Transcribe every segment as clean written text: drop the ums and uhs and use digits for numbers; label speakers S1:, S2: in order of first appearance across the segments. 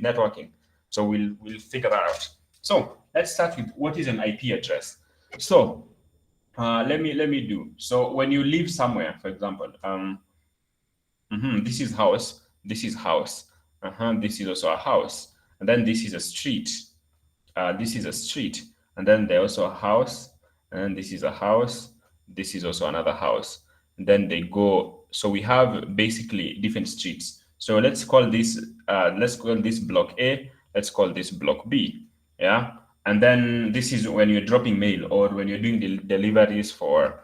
S1: networking. So we'll figure that out. So let's start with what is an IP address. So let me do. So when you live somewhere, for example, this is house, this is house, this is also a house, and then this is a street. This is a street, and then there's also a house, and this is a house. This is also another house. And then they go. So we have basically different streets. So let's call this block A. Let's call this block B. Yeah, and then this is when you're dropping mail or when you're doing deliveries for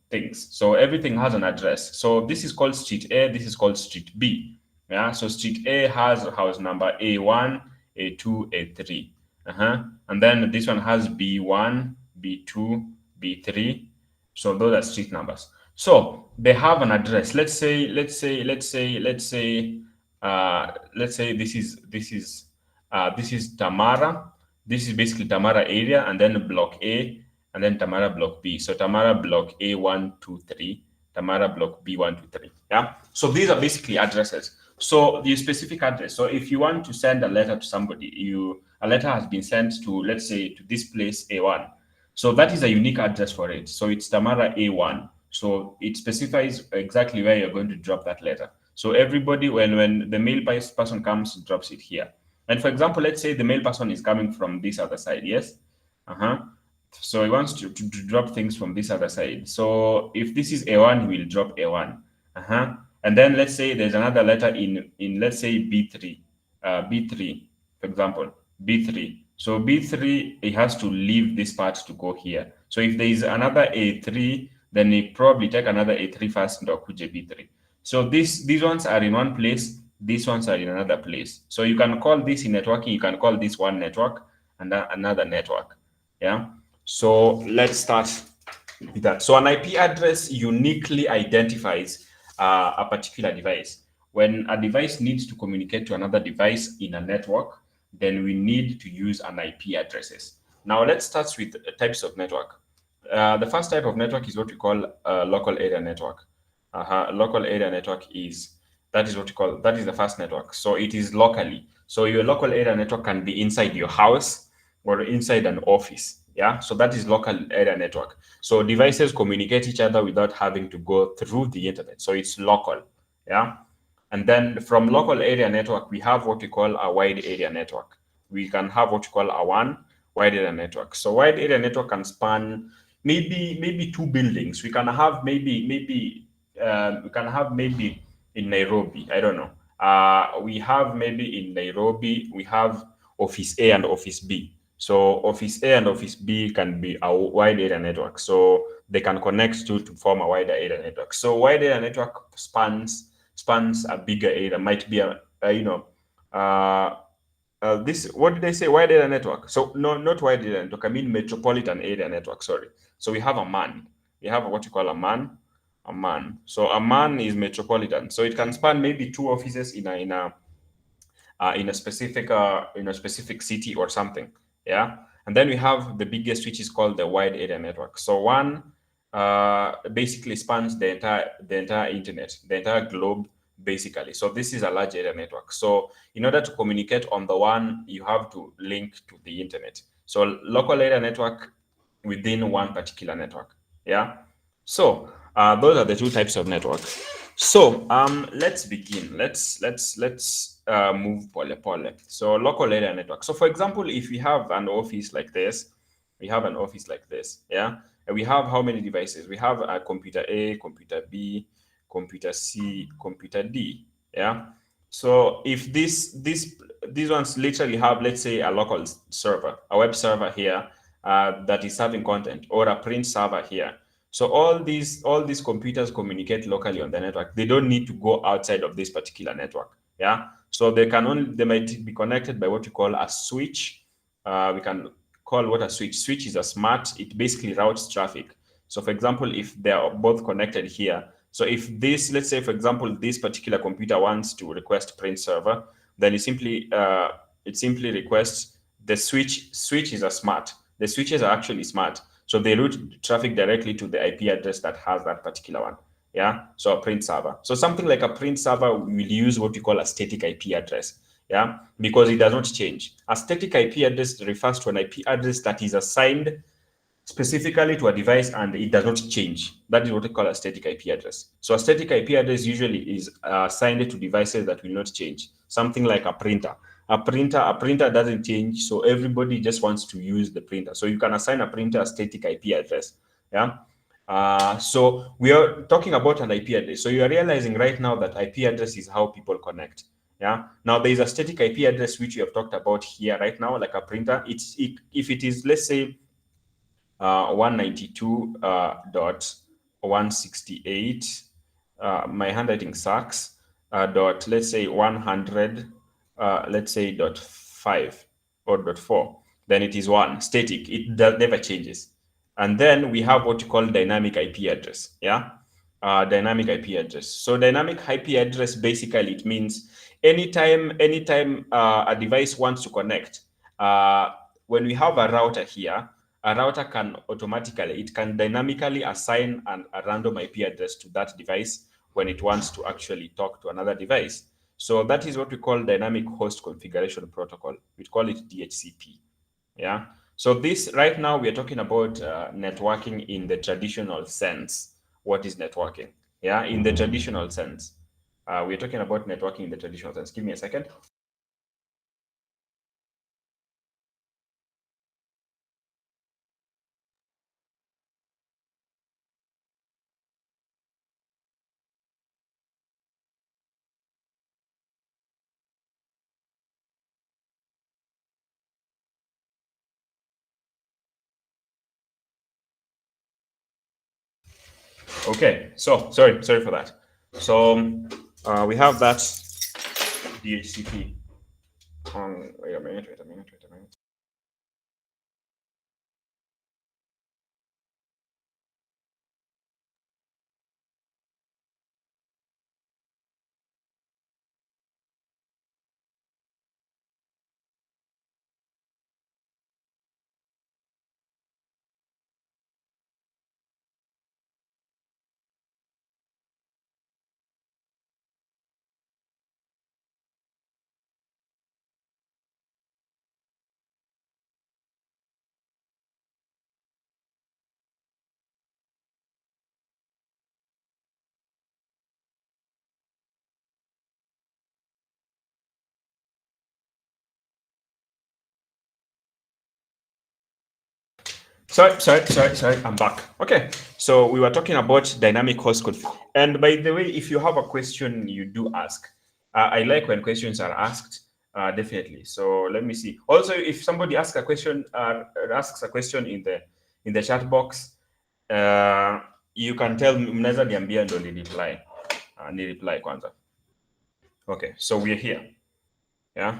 S1: things. So everything has an address. So this is called street A. This is called street B. Yeah. So street A has house number A1, A2, A3. And then this one has B1, B2, B3. So those are street numbers. So they have an address. Let's say this is Tamara. This is basically Tamara area, and then block A, and then Tamara block B. So Tamara block A1, 2, 3, Tamara block B1, 2, 3. Yeah. So these are basically addresses. So the specific address. So if you want to send a letter to somebody, a letter has been sent to, let's say, to this place A1. So that is a unique address for it. So it's Tamara A1. So it specifies exactly where you're going to drop that letter. So everybody, when the mail person comes, drops it here. And for example, let's say the mail person is coming from this other side. Yes. So he wants to drop things from this other side. So if this is A1, he will drop A1. And then let's say there's another letter in let's say B3, B3, for example, B3. So B3, it has to leave this part to go here. So if there is another A3, then they probably take another A3 first and okuje B3. So these ones are in one place, these ones are in another place. So you can call this in networking, you can call this one network and another network. Yeah. So let's start with that. So an IP address uniquely identifies a particular device. When a device needs to communicate to another device in a network, then we need to use an IP addresses. Now let's start with types of network. The first type of network is what we call a local area network. Local area network that is the first network. So it is locally. So your local area network can be inside your house or inside an office. Yeah, so that is local area network. So devices communicate each other without having to go through the internet. So it's local. Yeah. And then from local area network, we have what we call a wide area network. We can have what we call a wide area network. So wide area network can span maybe two buildings. We can have maybe in Nairobi. I don't know. We have maybe in Nairobi, we have office A and office B. So office A and office B can be a wide area network. So they can connect to form a wider area network. So wide area network spans a bigger area, might be this, what did I say? Wide area network. So no, not wide area network. I mean metropolitan area network. Sorry. So we have a MAN. We have what you call a MAN. A MAN. So a MAN is metropolitan. So it can span maybe two offices in a specific city or something. Yeah. And then we have the biggest, which is called the wide area network. So one basically spans the entire internet, the entire globe, basically. So this is a large area network. So in order to communicate on the one, you have to link to the internet. So local area network within one particular network. Yeah. So those are the two types of network. So let's begin. Let's move pole. So local area network. So for example, if we have an office like this, yeah, and we have how many devices? We have a computer A, computer B, computer C, computer D. Yeah. So if these ones literally have, let's say, a local server, a web server here that is serving content, or a print server here. So all these computers communicate locally on the network. They don't need to go outside of this particular network. Yeah. So they might be connected by what we call a switch. We can call what a switch. Switch is a smart. It basically routes traffic. So for example, if they are both connected here, so if this, let's say, for example, this particular computer wants to request print server, then it simply requests the switch. Switch is a smart. The switches are actually smart. So they route traffic directly to the IP address that has that particular one. Yeah. So a print server. So something like a print server will use what we call a static IP address. yeah, because it does not change. A static IP address refers to an IP address that is assigned specifically to a device and it does not change. That is what we call a static IP address. So a static IP address usually is assigned to devices that will not change. Something like a printer. A printer doesn't change, so everybody just wants to use the printer. So you can assign a printer a static IP address. Yeah. So we are talking about an IP address. So you are realizing right now that IP address is how people connect. Yeah. Now there is a static IP address which we have talked about here right now, like a printer. If it is, let's say, 192 dot 168, my handwriting sucks, dot, let's say 100, let's say dot 5 or dot 4, then it is one static. It never changes. And then we have what you call dynamic IP address. Yeah. Dynamic IP address. So dynamic IP address, basically it means anytime a device wants to connect, when we have a router here, a router can automatically, it can dynamically assign a random IP address to that device when it wants to actually talk to another device. So that is what we call dynamic host configuration protocol. We call it DHCP. Yeah. So this right now we are talking about networking in the traditional sense. What is networking? Yeah, in the traditional sense. We're talking about networking in the traditional sense. Give me a second. Okay, so sorry for that. So we have that DHCP. Wait a minute, wait a minute, wait a minute. Sorry. I'm back. Okay. So we were talking about dynamic host config. And by the way, if you have a question, you do ask. I like when questions are asked. Definitely. So let me see. Also, if somebody asks a question in the chat box, you can tell mnaweza niambia ndo ni reply. Ni reply kwanza. Okay. So we're here. Yeah.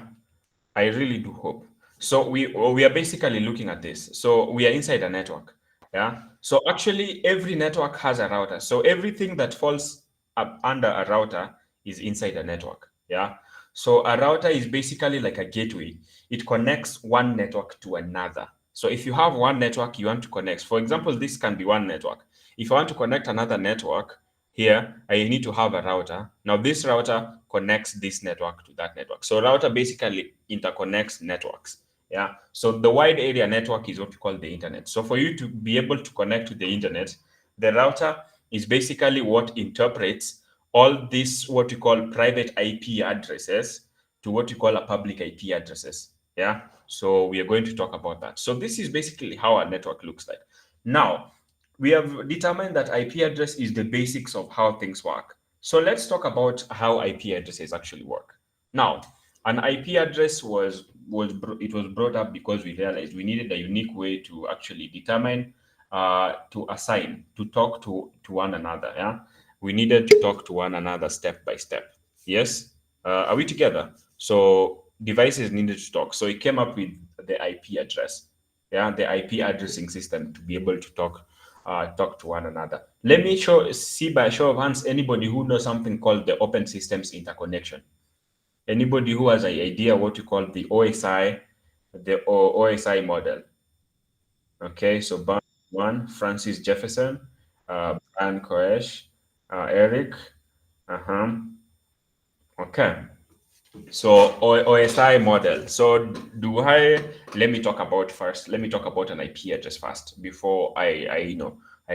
S1: I really do hope. So we are basically looking at this. So we are inside a network. Yeah. So actually every network has a router. So everything that falls up under a router is inside a network. Yeah. So a router is basically like a gateway. It connects one network to another. So if you have one network you want to connect, for example, this can be one network. If I want to connect another network, here, I need to have a router. Now, this router connects this network to that network. So router basically interconnects networks. Yeah. So the wide area network is what we call the internet. So for you to be able to connect to the internet, the router is basically what interprets all these what we call private IP addresses to what we call a public IP addresses. Yeah. So we are going to talk about that. So this is basically how a network looks like. Now, we have determined that IP address is the basics of how things work. So let's talk about how IP addresses actually work. Now, an IP address was brought up because we realized we needed a unique way to actually determine, to assign, to talk to one another. Yeah, we needed to talk to one another step by step. Yes, are we together? So devices needed to talk. So it came up with the IP address. Yeah, the IP addressing system to be able to talk to one another. Let me see by show of hands anybody who knows something called the Open Systems Interconnection. Anybody who has an idea what you call the OSI, the OSI model. Okay, so Barn one, Francis Jefferson, Brian Koresh, Eric. Uh-huh. Okay. So OSI model. So let me talk about an IP address first before I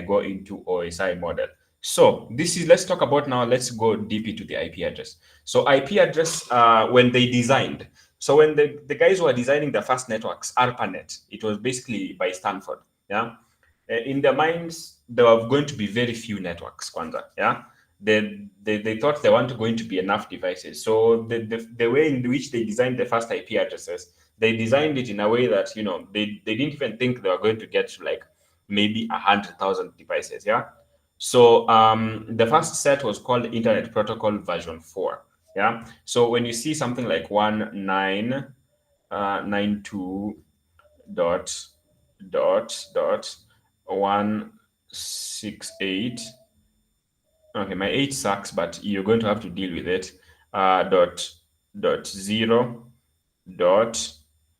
S1: go into OSI model. So let's talk about now, let's go deep into the IP address. So IP address, when they designed, so when the guys who are designing the first networks, ARPANET, it was basically by Stanford. Yeah. In their minds, there were going to be very few networks, Kwanzaa. Yeah. They thought there weren't going to be enough devices. So the way in which they designed the first IP addresses, they designed it in a way that, they didn't even think they were going to get to like maybe 100,000 devices. Yeah. So the first set was called Internet Protocol version 4. Yeah. So when you see something like 1992 dot 168. Okay, my 8 sucks, but you're going to have to deal with it. Dot 0 dot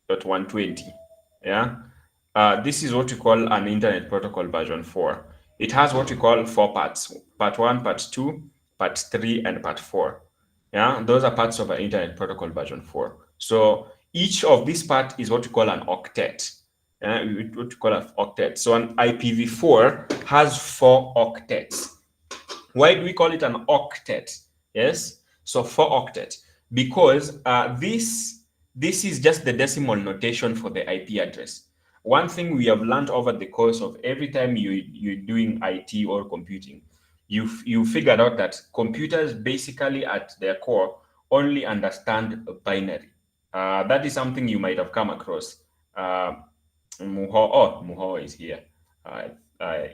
S1: 120. Yeah. This is what we call an Internet Protocol version 4. It has what we call 4 parts: part 1, part 2, part 3, and part 4. Yeah, those are parts of an Internet Protocol version 4. So each of these part is what we call an octet. What we call an octet. So an IPv4 has 4 octets. Why do we call it an octet? Yes, so 4 octet, because this is just the decimal notation for the IP address. One thing we have learned over the course of every time you're doing IT or computing, you figured out that computers basically at their core only understand binary. That is something you might have come across. Muho is here.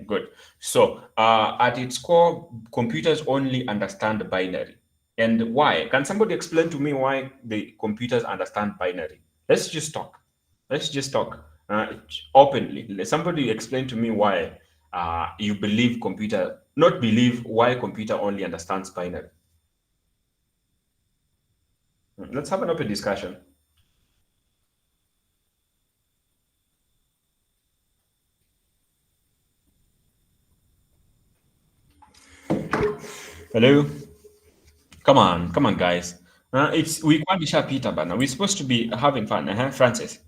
S1: Good. So, at its core, computers only understand binary. And why? Can somebody explain to me why the computers understand binary? Let's just talk. Let's just talk openly. Let somebody explain to me why you believe computer, not believe why computer only understands binary. Let's have an open discussion. Hello? Come on, guys. It's we can't be sharp, Peter, but now we're supposed to be having fun, Francis.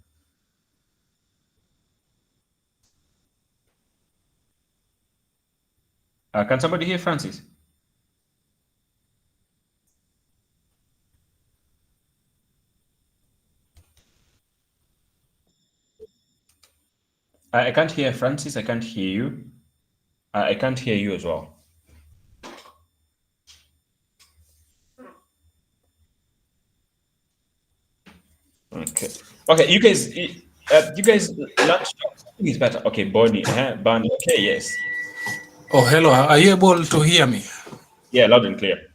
S1: Can somebody hear Francis? I can't hear Francis. I can't hear you. I can't hear you as well. Okay. Okay. You guys, lunch is better. Okay, Bonnie. Bonnie. Okay. Yes.
S2: Oh, hello. Are you able to hear me?
S1: Yeah. Loud and clear.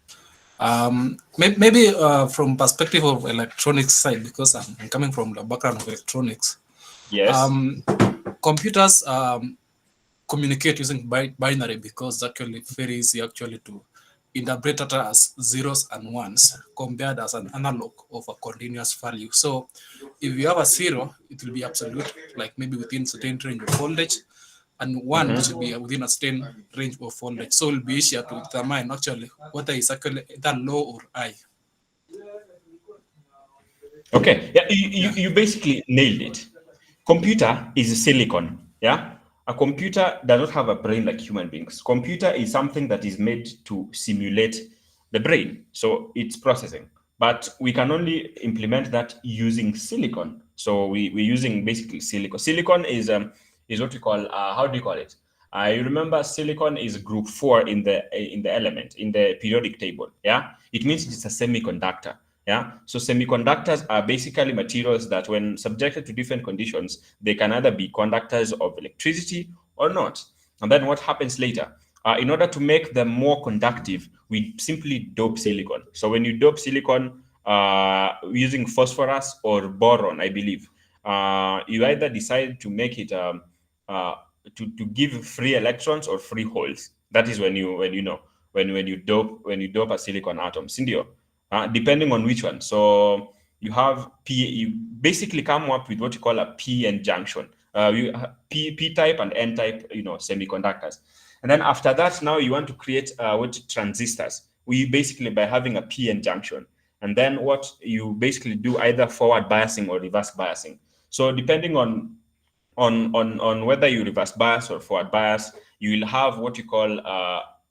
S2: Maybe from perspective of electronics side, because I'm coming from the background of electronics.
S1: Yes.
S2: Computers communicate using binary because actually very easy actually to interpret it as zeros and ones compared as an analog of a continuous value. So if you have a zero, it will be absolute, like maybe within certain range of voltage, and one should be within a certain range of voltage. So it will be easier to determine actually whether it's actually either low or high.
S1: Okay. Yeah.
S2: Yeah.
S1: You basically nailed it. Computer is silicon. Yeah. A computer does not have a brain like human beings. Computer is something that is made to simulate the brain. So it's processing. But we can only implement that using silicon. So we're using basically silicon. Silicon is what we call how do you call it? I remember silicon is group 4 in the element in the periodic table. Yeah, it means it's a semiconductor. Yeah, so semiconductors are basically materials that, when subjected to different conditions, they can either be conductors of electricity or not. And then what happens later? In order to make them more conductive, we simply dope silicon. So when you dope silicon using phosphorus or boron, I believe, you either decide to make it uh, to give free electrons or free holes. That is when you dope a silicon atom, Sindio, depending on which one. So you have you basically come up with what you call a p-n junction. You p type and n type, semiconductors. And then after that, now you want to create what transistors. We basically by having a p-n junction. and then what you basically do, either forward biasing or reverse biasing. So depending on whether you reverse bias or forward bias, you will have what you call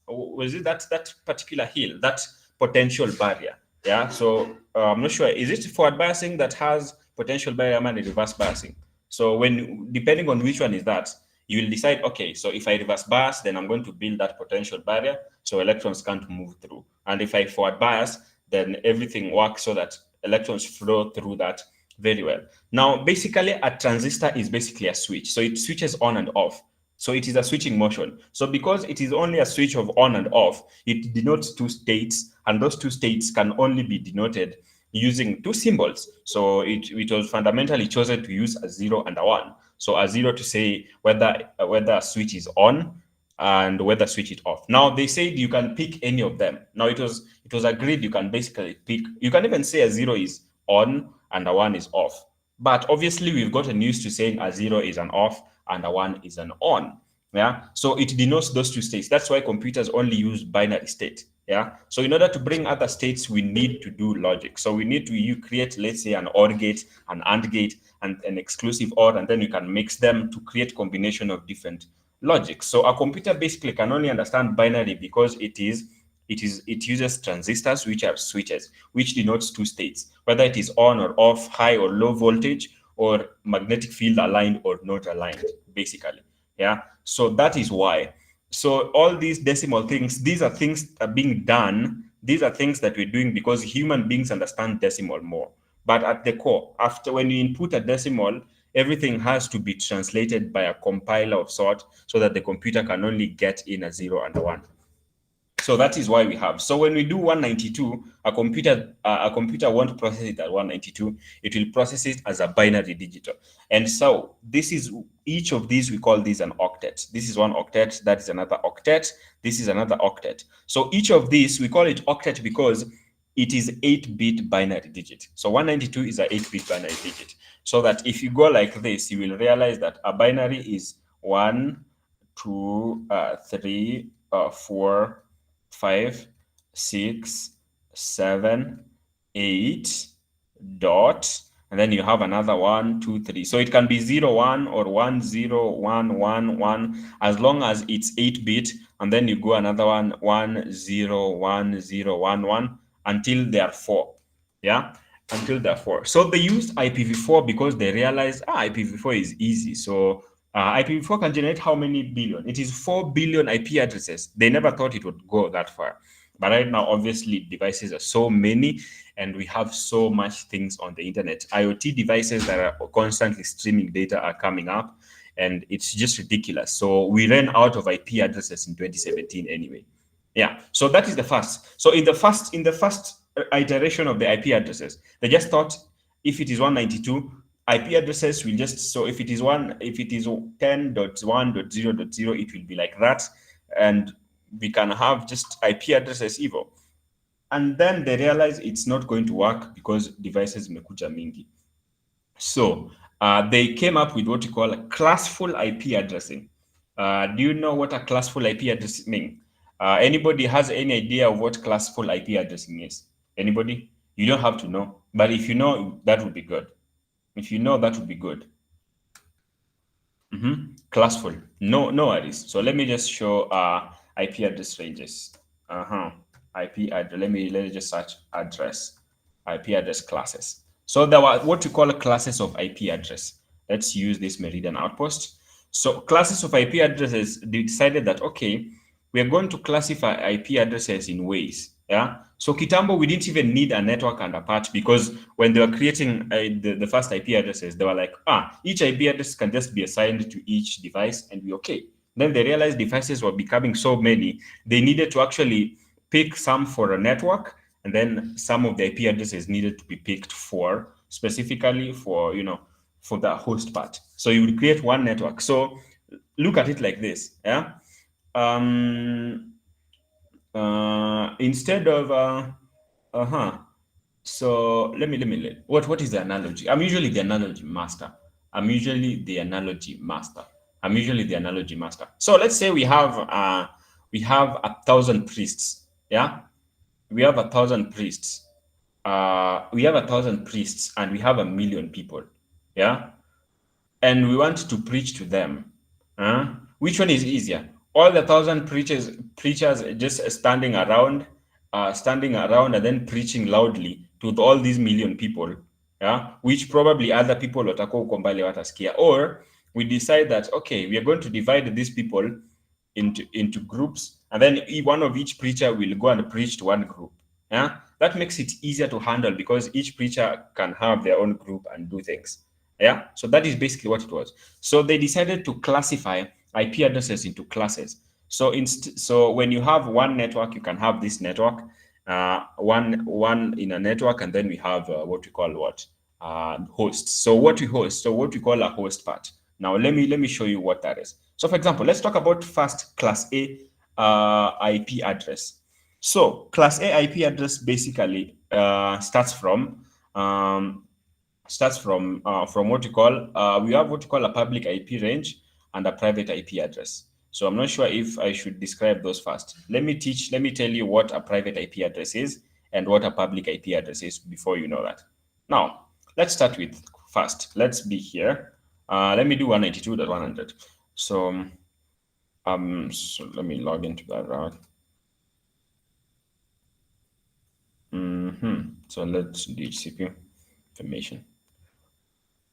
S1: was it that particular hill, that potential barrier. Yeah. So I'm not sure, is it forward biasing that has potential barrier and reverse biasing? So when, depending on which one is that, you will decide, okay, so if I reverse bias, then I'm going to build that potential barrier so electrons can't move through. And if I forward bias, then everything works so that electrons flow through that very well. Now, basically, a transistor is basically a switch. So it switches on and off. So it is a switching motion. So because it is only a switch of on and off, it denotes two states, and those two states can only be denoted using two symbols. So it was fundamentally chosen to use a 0 and a 1. So a 0 to say whether a switch is on, and whether switch it off. Now they said you can pick any of them. Now it was agreed you can basically pick. You can even say a 0 is on and a 1 is off. But obviously we've gotten used to saying a 0 is an off and a 1 is an on. Yeah. So it denotes those two states. That's why computers only use binary state. Yeah. So in order to bring other states, we need to do logic. So we need to create, let's say, an OR gate, an AND gate, and an exclusive OR, and then you can mix them to create combination of different logic. So a computer basically can only understand binary because it uses transistors, which are switches, which denotes two states, whether it is on or off, high or low voltage, or magnetic field aligned or not aligned, basically. Yeah. So that is why. So all these decimal things, these are things that are being done. These are things that we're doing because human beings understand decimal more. But at the core, after when you input a decimal, everything has to be translated by a compiler of sort so that the computer can only get in a 0 and a 1. So that is why we have. So when we do 192, a computer won't process it at 192. It will process it as a binary digital. And so this is, each of these, we call this an octet. This is one octet. That is another octet. This is another octet. So each of these, we call it octet because it is 8-bit binary digit. So 192 is a 8-bit binary digit. So that if you go like this, you will realize that a binary is 1, 2, 3, 4, 5, 6, 7, 8, dot, and then you have another 1, 2, 3. So it can be 0, 1 or 1, 0, 1, 1, 1, as long as it's 8-bit, and then you go another one, 1, 0, 1, 0, 1, 1, until they are 4. Yeah, until they're 4. So they used IPv4 because they realized IPv4 is easy. So IPv4 can generate how many billion? It is 4 billion IP addresses. They never thought it would go that far. But right now, obviously, devices are so many, and we have so much things on the internet. IoT devices that are constantly streaming data are coming up, and it's just ridiculous. So we ran out of IP addresses in 2017 anyway. Yeah. So that is the first. So in the first iteration of the IP addresses, they just thought if it is 192, IP addresses will just, so if it is 10.1.0.0, it will be like that, and we can have just IP addresses evo. And then they realize it's not going to work because devices mekuja mingi. So they came up with what you call a classful IP addressing. Do you know what a classful IP address means? Anybody has any idea of what classful IP addressing is? Anybody? You don't have to know, but if you know, that would be good. If you know, that would be good. Classful. No, no worries. So let me just show IP address ranges. IP address. Let me just search address. IP address classes. So there were what you call classes of IP address. Let's use this Meridian outpost. So classes of IP addresses, they decided that okay, we are going to classify IP addresses in ways. Yeah. So Kitambo, we didn't even need a network and a patch because when they were creating the first IP addresses, they were like, each IP address can just be assigned to each device and be okay. Then they realized devices were becoming so many, they needed to actually pick some for a network, and then some of the IP addresses needed to be picked for specifically for, for the host part. So you would create one network. So look at it like this. Yeah. Instead of so what is the analogy? I'm usually the analogy master. So let's say we have 1,000 priests. Yeah, we have 1,000 priests. we have 1,000 priests and we have 1,000,000 people. Yeah. And we want to preach to them. Which one is easier? All the 1,000 preachers just standing around and then preaching loudly to all these million people, yeah, which probably other people watakuwa huko mbali watasikia. Or we decide that okay, we are going to divide these people into groups, and then one of each preacher will go and preach to one group. Yeah, that makes it easier to handle because each preacher can have their own group and do things. Yeah, so that is basically what it was. So they decided to classify IP addresses into classes. So when you have one network, you can have this network, one in a network, and then we have what we call hosts. So what we call a host part. Now let me show you what that is. So for example, let's talk about first class A IP address. So class A IP address basically starts from what we have what you call a public IP range and a private IP address. So I'm not sure if I should describe those first. Let me tell you what a private IP address is and what a public IP address is before you know that. Now, let's start with first. Let's be here. Let me do 192.100. So let me log into that route. So let's do HCP information.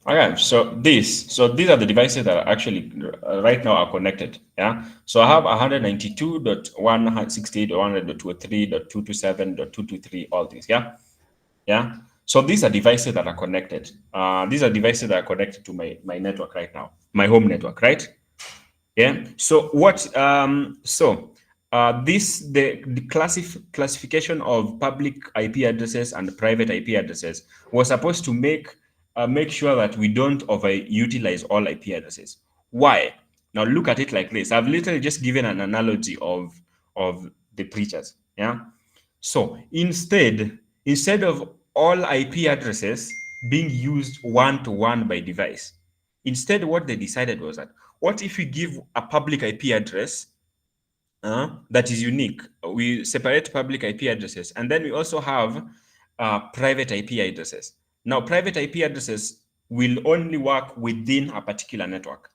S1: Okay, so these are the devices that are actually right now are connected. Yeah, so I have 192.168.100.203.227.223, all these. Yeah, yeah. So these are devices that are connected. These are devices that are connected to my network right now, my home network, right? Yeah. So the classification of public IP addresses and private IP addresses was supposed to make sure that we don't overutilize all IP addresses. Why? Now look at it like this. I've literally just given an analogy of the preachers. Yeah. So instead of all IP addresses being used one to one by device, instead what they decided was that what if we give a public IP address that is unique? We separate public IP addresses, and then we also have private IP addresses. Now, private IP addresses will only work within a particular network,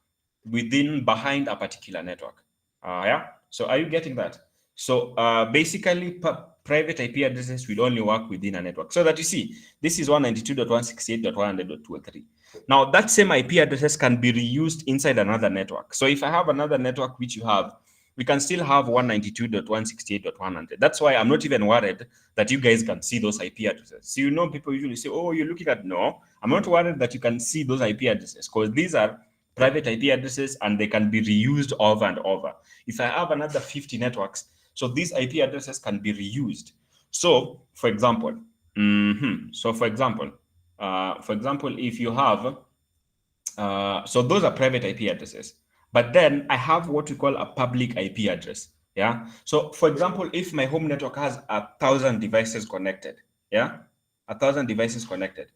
S1: behind a particular network. Yeah. So, are you getting that? So, basically, private IP addresses will only work within a network. So that you see, this is 192.168.100.203. Now, that same IP addresses can be reused inside another network. So, if I have another network which you have, we can still have 192.168.100. That's why I'm not even worried that you guys can see those IP addresses. So, people usually say, oh, you're looking at, no, I'm not worried that you can see those IP addresses because these are private IP addresses and they can be reused over and over. If I have another 50 networks, so these IP addresses can be reused. So, for example, if you have, so those are private IP addresses. But then I have what we call a public IP address. Yeah. So, for example, if my home network has 1,000 devices connected, yeah, 1,000 devices connected.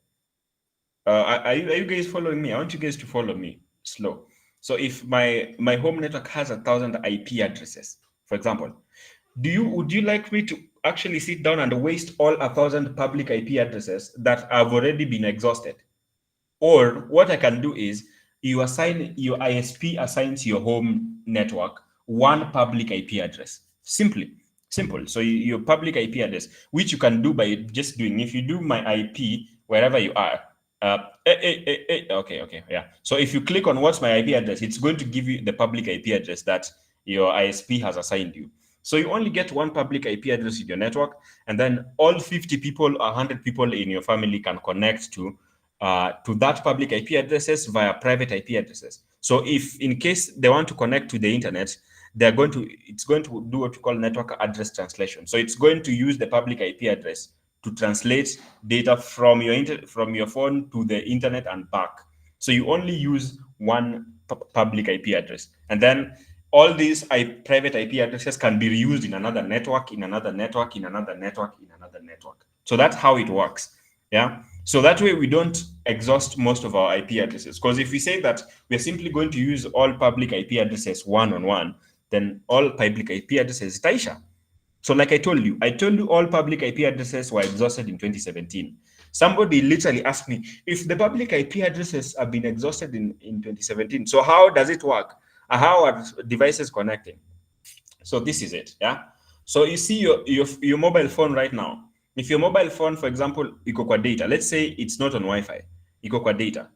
S1: Are you guys following me? I want you guys to follow me slow. So, if my home network has 1,000 IP addresses, for example, would you like me to actually sit down and waste all 1,000 public IP addresses that have already been exhausted? Or what I can do is your ISP assigns your home network one public IP address. Simple. So your public IP address, which you can do by just doing, if you do my IP wherever you are, okay, yeah. So if you click on what's my IP address, it's going to give you the public IP address that your ISP has assigned you. So you only get one public IP address in your network, and then all 50 people or 100 people in your family can connect to that public IP addresses via private IP addresses. So if in case they want to connect to the internet, it's going to do what we call network address translation. So it's going to use the public IP address to translate data from your phone to the internet and back. So you only use one public IP address, and then all these private IP addresses can be reused in another network, in another network, in another network, in another network. So that's how it works. Yeah. So that way we don't exhaust most of our IP addresses. Because if we say that we're simply going to use all public IP addresses one on one, then all public IP addresses taisha. So like I told you all public IP addresses were exhausted in 2017. Somebody literally asked me, if the public IP addresses have been exhausted in 2017, so how does it work? How are devices connecting? So this is it, yeah. So you see your mobile phone right now. If your mobile phone, for example, iko kwa data, let's say it's not on Wi-Fi, iko kwa data,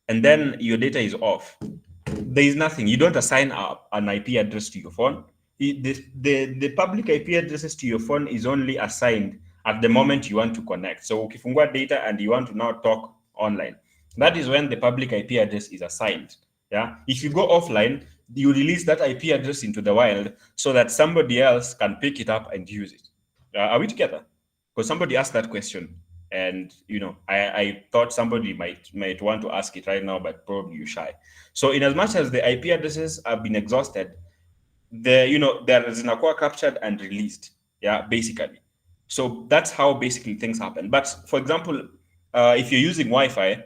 S1: and then your data is off, there is nothing. You don't assign an IP address to your phone. The public IP addresses to your phone is only assigned at the moment you want to connect. So ukifungua data and you want to now talk online, that is when the public IP address is assigned. Yeah. If you go offline, you release that IP address into the wild so that somebody else can pick it up and use it. Are we together? Because somebody asked that question, and I thought somebody might want to ask it right now, but probably you shy. So in as much as the IP addresses have been exhausted, there is an aqua captured and released. Yeah, basically. So that's how basically things happen. But for example, if you're using Wi-Fi,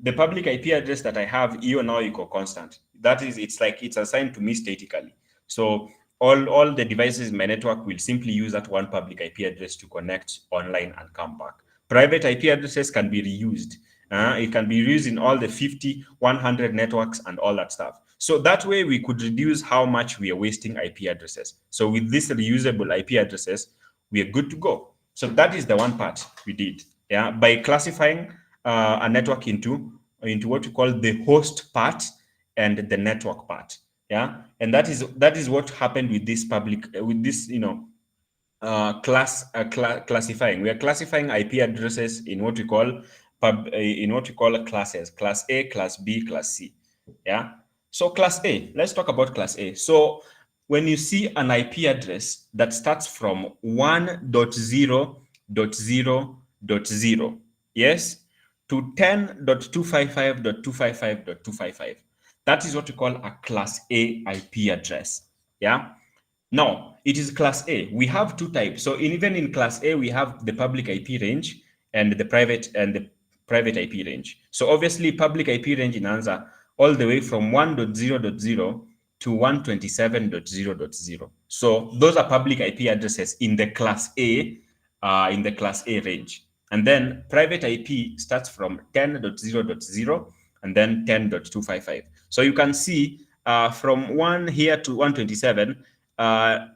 S1: the public IP address that I have, you now equal constant. That is, it's like it's assigned to me statically. So all the devices in my network will simply use that one public IP address to connect online and come back. Private IP addresses can be reused. It can be reused in all the 50, 100 networks and all that stuff. So that way we could reduce how much we are wasting IP addresses. So with these reusable IP addresses, we are good to go. So that is the one part we did. Yeah, by classifying a network into what we call the host part and the network part. Yeah, and that is what happened with this public with this classifying. We are classifying IP addresses in what we call classes: class A, class B, class C. Yeah. So class A, let's talk about class A. So when you see an IP address that starts from 1.0.0.0, yes, to 10.255.255.255, that is what we call a class A IP address. Yeah. Now, it is class A. We have two types. So even in class A, we have the public IP range and the private IP range. So obviously, public IP range in answer all the way from 1.0.0 to 127.0.0. So those are public IP addresses in the class A range. And then private IP starts from 10.0.0 and then 10.255. So you can see from 1 here to 127, uh,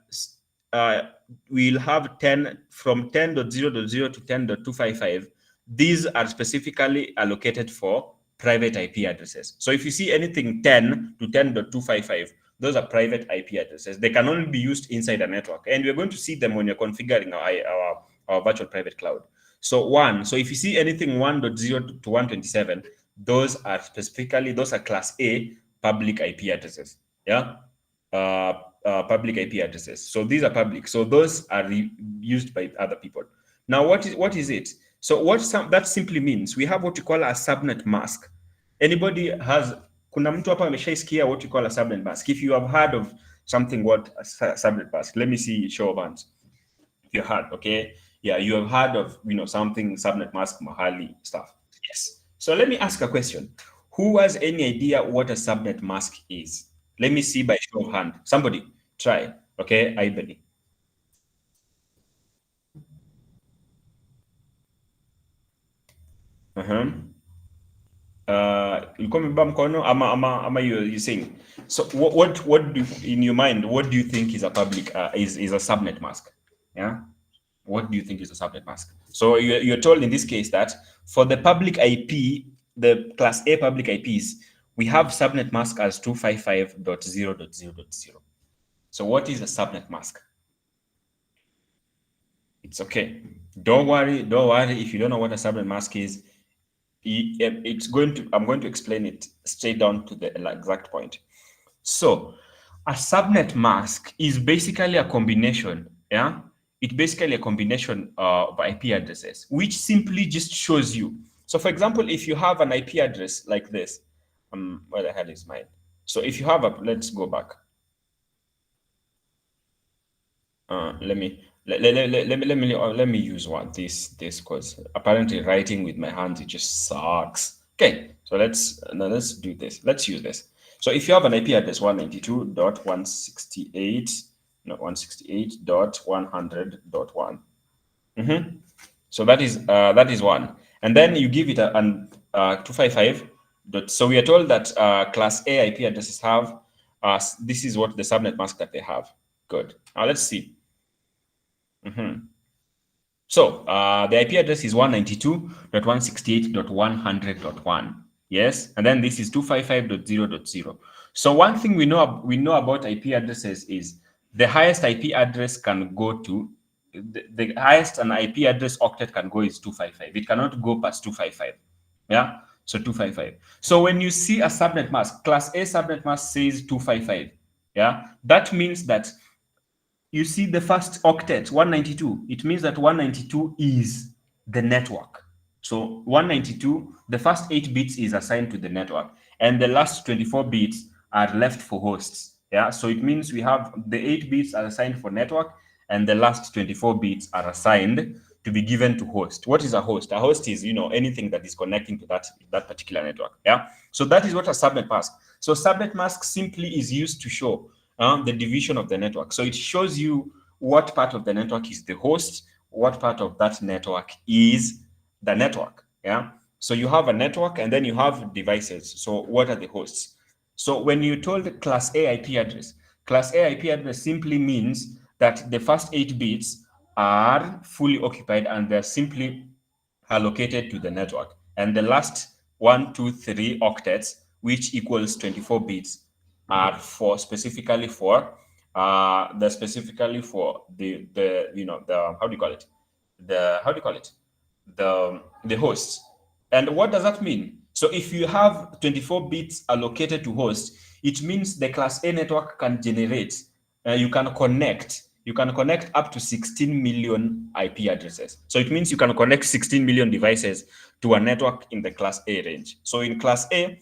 S1: uh, we'll have 10 from 10.0.0 to 10.255. These are specifically allocated for private IP addresses. So if you see anything 10 to 10.255, those are private IP addresses. They can only be used inside a network. And we're going to see them when you're configuring our virtual private cloud. So if you see anything 1.0 to 127, those are class A public IP addresses. Yeah. Public IP addresses. So these are public. So those are used by other people. Now, what is it? So that simply means we have what we call a subnet mask. Anybody has kuna mtu hapa ameshaisikia what we call a subnet mask? If you have heard of something what a subnet mask, let me see show of hands. If you heard, okay, yeah, you have heard of something subnet mask mahali stuff. Yes. So let me ask a question. Who has any idea what a subnet mask is? Let me see by show of hand. Somebody try. Okay, Ibani. Uh-huh. Ulikuwa umebeba mkono ama you saying. So what do in your mind, what do you think is a public is a subnet mask? Yeah. What do you think is a subnet mask? So you're told in this case that for the public IP, the class A public IPs, we have subnet mask as 255.0.0.0. So what is a subnet mask? It's okay. Don't worry. Don't worry if you don't know what a subnet mask is. I'm going to explain it straight down to the exact point. So a subnet mask is basically a combination, yeah? It's basically a combination of IP addresses, which simply just shows you. So for example, if you have an IP address like this, where the hell is mine? So if you have let's go back. Let me use one this because apparently writing with my hands it just sucks. Okay, so let's do this. Let's use this. So if you have an IP address 192.168 no, 168.100.1. So that is one. And then you give it an 255. So we are told that class A IP addresses have, this is what the subnet mask that they have. Good. Now let's see. So the IP address is 192.168.100.1. Yes, and then this is 255.0.0. So one thing we know about IP addresses is the highest IP address can go to the highest an IP address octet can go is 255. It cannot go past 255. Yeah, so 255. So when you see a subnet mask, class A subnet mask says 255. Yeah, that means that you see the first octet 192, it means that 192 is the network. So 192, the first 8 bits is assigned to the network and the last 24 bits are left for hosts. Yeah, so it means we have the 8 bits are assigned for network and the last 24 bits are assigned to be given to host. What is a host? A host is, anything that is connecting to that particular network. Yeah, so that is what a subnet mask. So subnet mask simply is used to show the division of the network. So it shows you what part of the network is the host, what part of that network is the network. Yeah. So you have a network and then you have devices. So what are the hosts? So when you told class A IP address, class A IP address simply means that the first 8 bits are fully occupied and they're simply allocated to the network. And the last 1, 2, 3 octets, which equals 24 bits, are for specifically for the how do you call it? The how do you call it? The hosts. And what does that mean? So if you have 24 bits allocated to host, it means the class A network can generate, you can connect up to 16 million IP addresses. So it means you can connect 16 million devices to a network in the class A range. So in class A,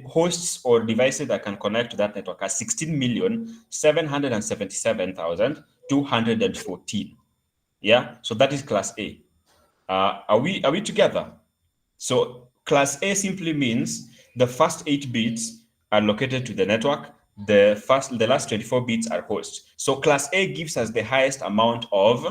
S1: hosts or devices that can connect to that network are 16,777,214. Yeah, so that is class A. Are we together? So class A simply means the first 8 bits are located to the network. The last 24 bits are hosts. So class A gives us the highest amount of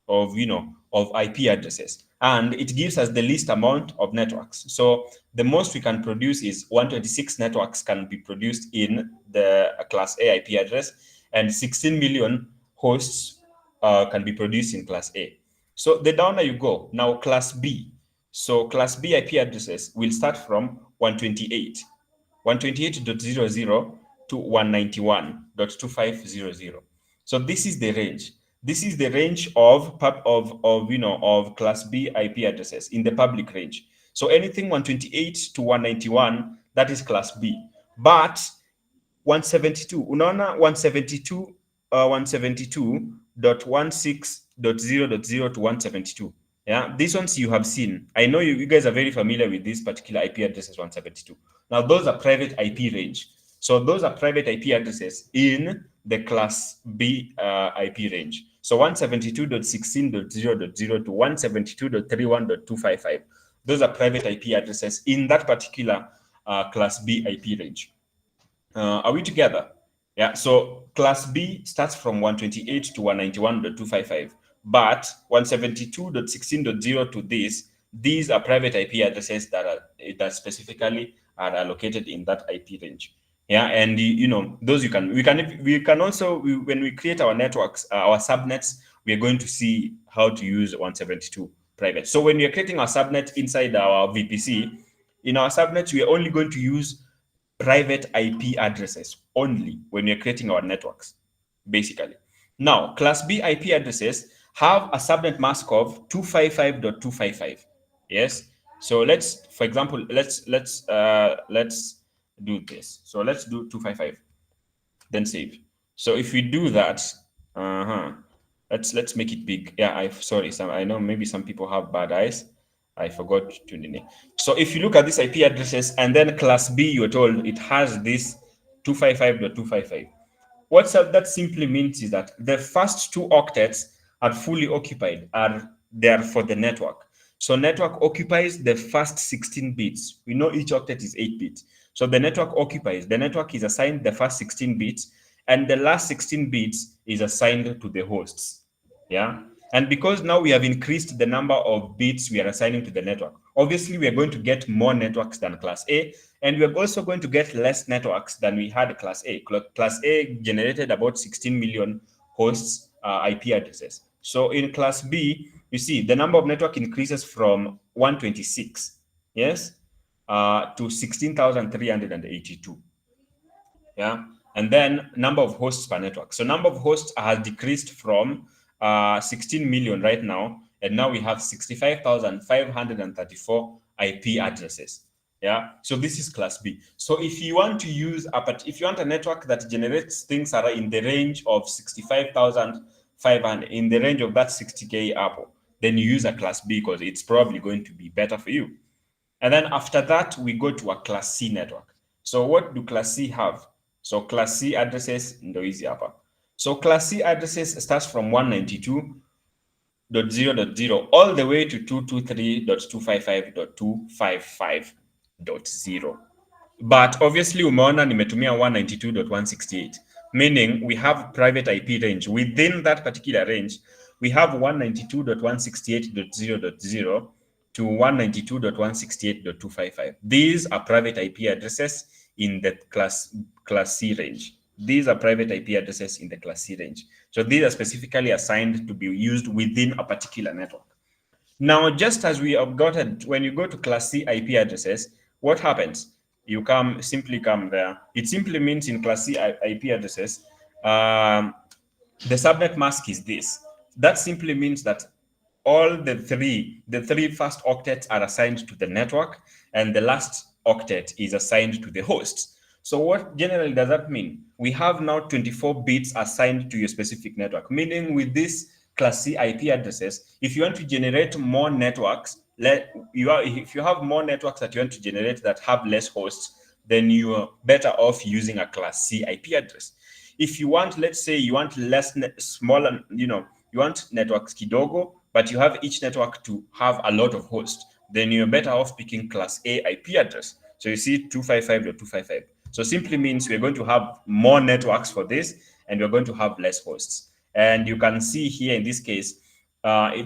S1: IP addresses, and it gives us the least amount of networks. So the most we can produce is 126 networks can be produced in the class A IP address, and 16 million hosts can be produced in class A. So the downer you go, now class B. So class B IP addresses will start from 128, 128.00 to 191.2500. So this is the range. This is the range of class B IP addresses in the public range. So anything 128 to 191, that is class B. But 172, unaona 172 172.16.0.0 to 172. Yeah, these ones you have seen. I know you guys are very familiar with this particular IP addresses 172. Now those are private IP range. So those are private IP addresses in the class B IP range. So 172.16.0.0 to 172.31.255. Those are private IP addresses in that particular class B IP range. Are we together? Yeah, so class B starts from 128 to 191.255, but 172.16.0 to these are private IP addresses that specifically are allocated in that IP range. Yeah, and those we can also when we create our networks, our subnets, we are going to see how to use 172 private. So when we are creating our subnet inside our VPC, in our subnets, we are only going to use private IP addresses only when you're creating our networks, basically. Now, class B IP addresses have a subnet mask of 255.255. Yes. So for example, let's do this. So let's do 255, then save. So if we do that, let's make it big. Yeah, sorry, I know maybe some people have bad eyes. I forgot to name. So if you look at these IP addresses and then class B, you're told it has this 255.255. What that simply means is that the first 2 octets are fully occupied, are there for the network. So network occupies the first 16 bits. We know each octet is 8 bits. So the network is assigned the first 16 bits, and the last 16 bits is assigned to the hosts. Yeah. And because now we have increased the number of bits we are assigning to the network, obviously we are going to get more networks than class A, and we're also going to get less networks than we had class A. Class A generated about 16 million hosts IP addresses. So in class B, you see the number of network increases from 126, yes, to 16,382. Yeah. And then number of hosts per network. So number of hosts has decreased from 16 million right now, and now we have 65,534 IP addresses. Yeah. So this is class B. So if you want to use if you want a network that generates things that are in the range of 65,500, in the range of that 60K Apple, then you use a class B because it's probably going to be better for you. And then after that, we go to a class C network. So what do class C have? So class C addresses ndo hizi hapa. So class C addresses starts from 192.0.0 all the way to 223.255.255.0. But obviously umeona nimetumia 192.168, meaning we have private IP range. Within that particular range, we have 192.168.0.0 to 192.168.255. These are private IP addresses in the class C range. These are private IP addresses in the class C range. So these are specifically assigned to be used within a particular network. Now, just as we have gotten, when you go to class C IP addresses, what happens? You simply come there. It simply means in class C IP addresses, the subnet mask is this. That simply means that all the three first octets are assigned to the network, and the last octet is assigned to the host. So what generally does that mean? We have now 24 bits assigned to your specific network, meaning with this class C IP addresses, if you want to generate more networks, if you have more networks that you want to generate that have less hosts, then you're better off using a class C IP address. If you want, let's say you want smaller, you want networks kidogo, but you have each network to have a lot of hosts, then you're better off picking class A IP address. So you see 255.255. So simply means we're going to have more networks for this, and we're going to have less hosts. And you can see here in this case,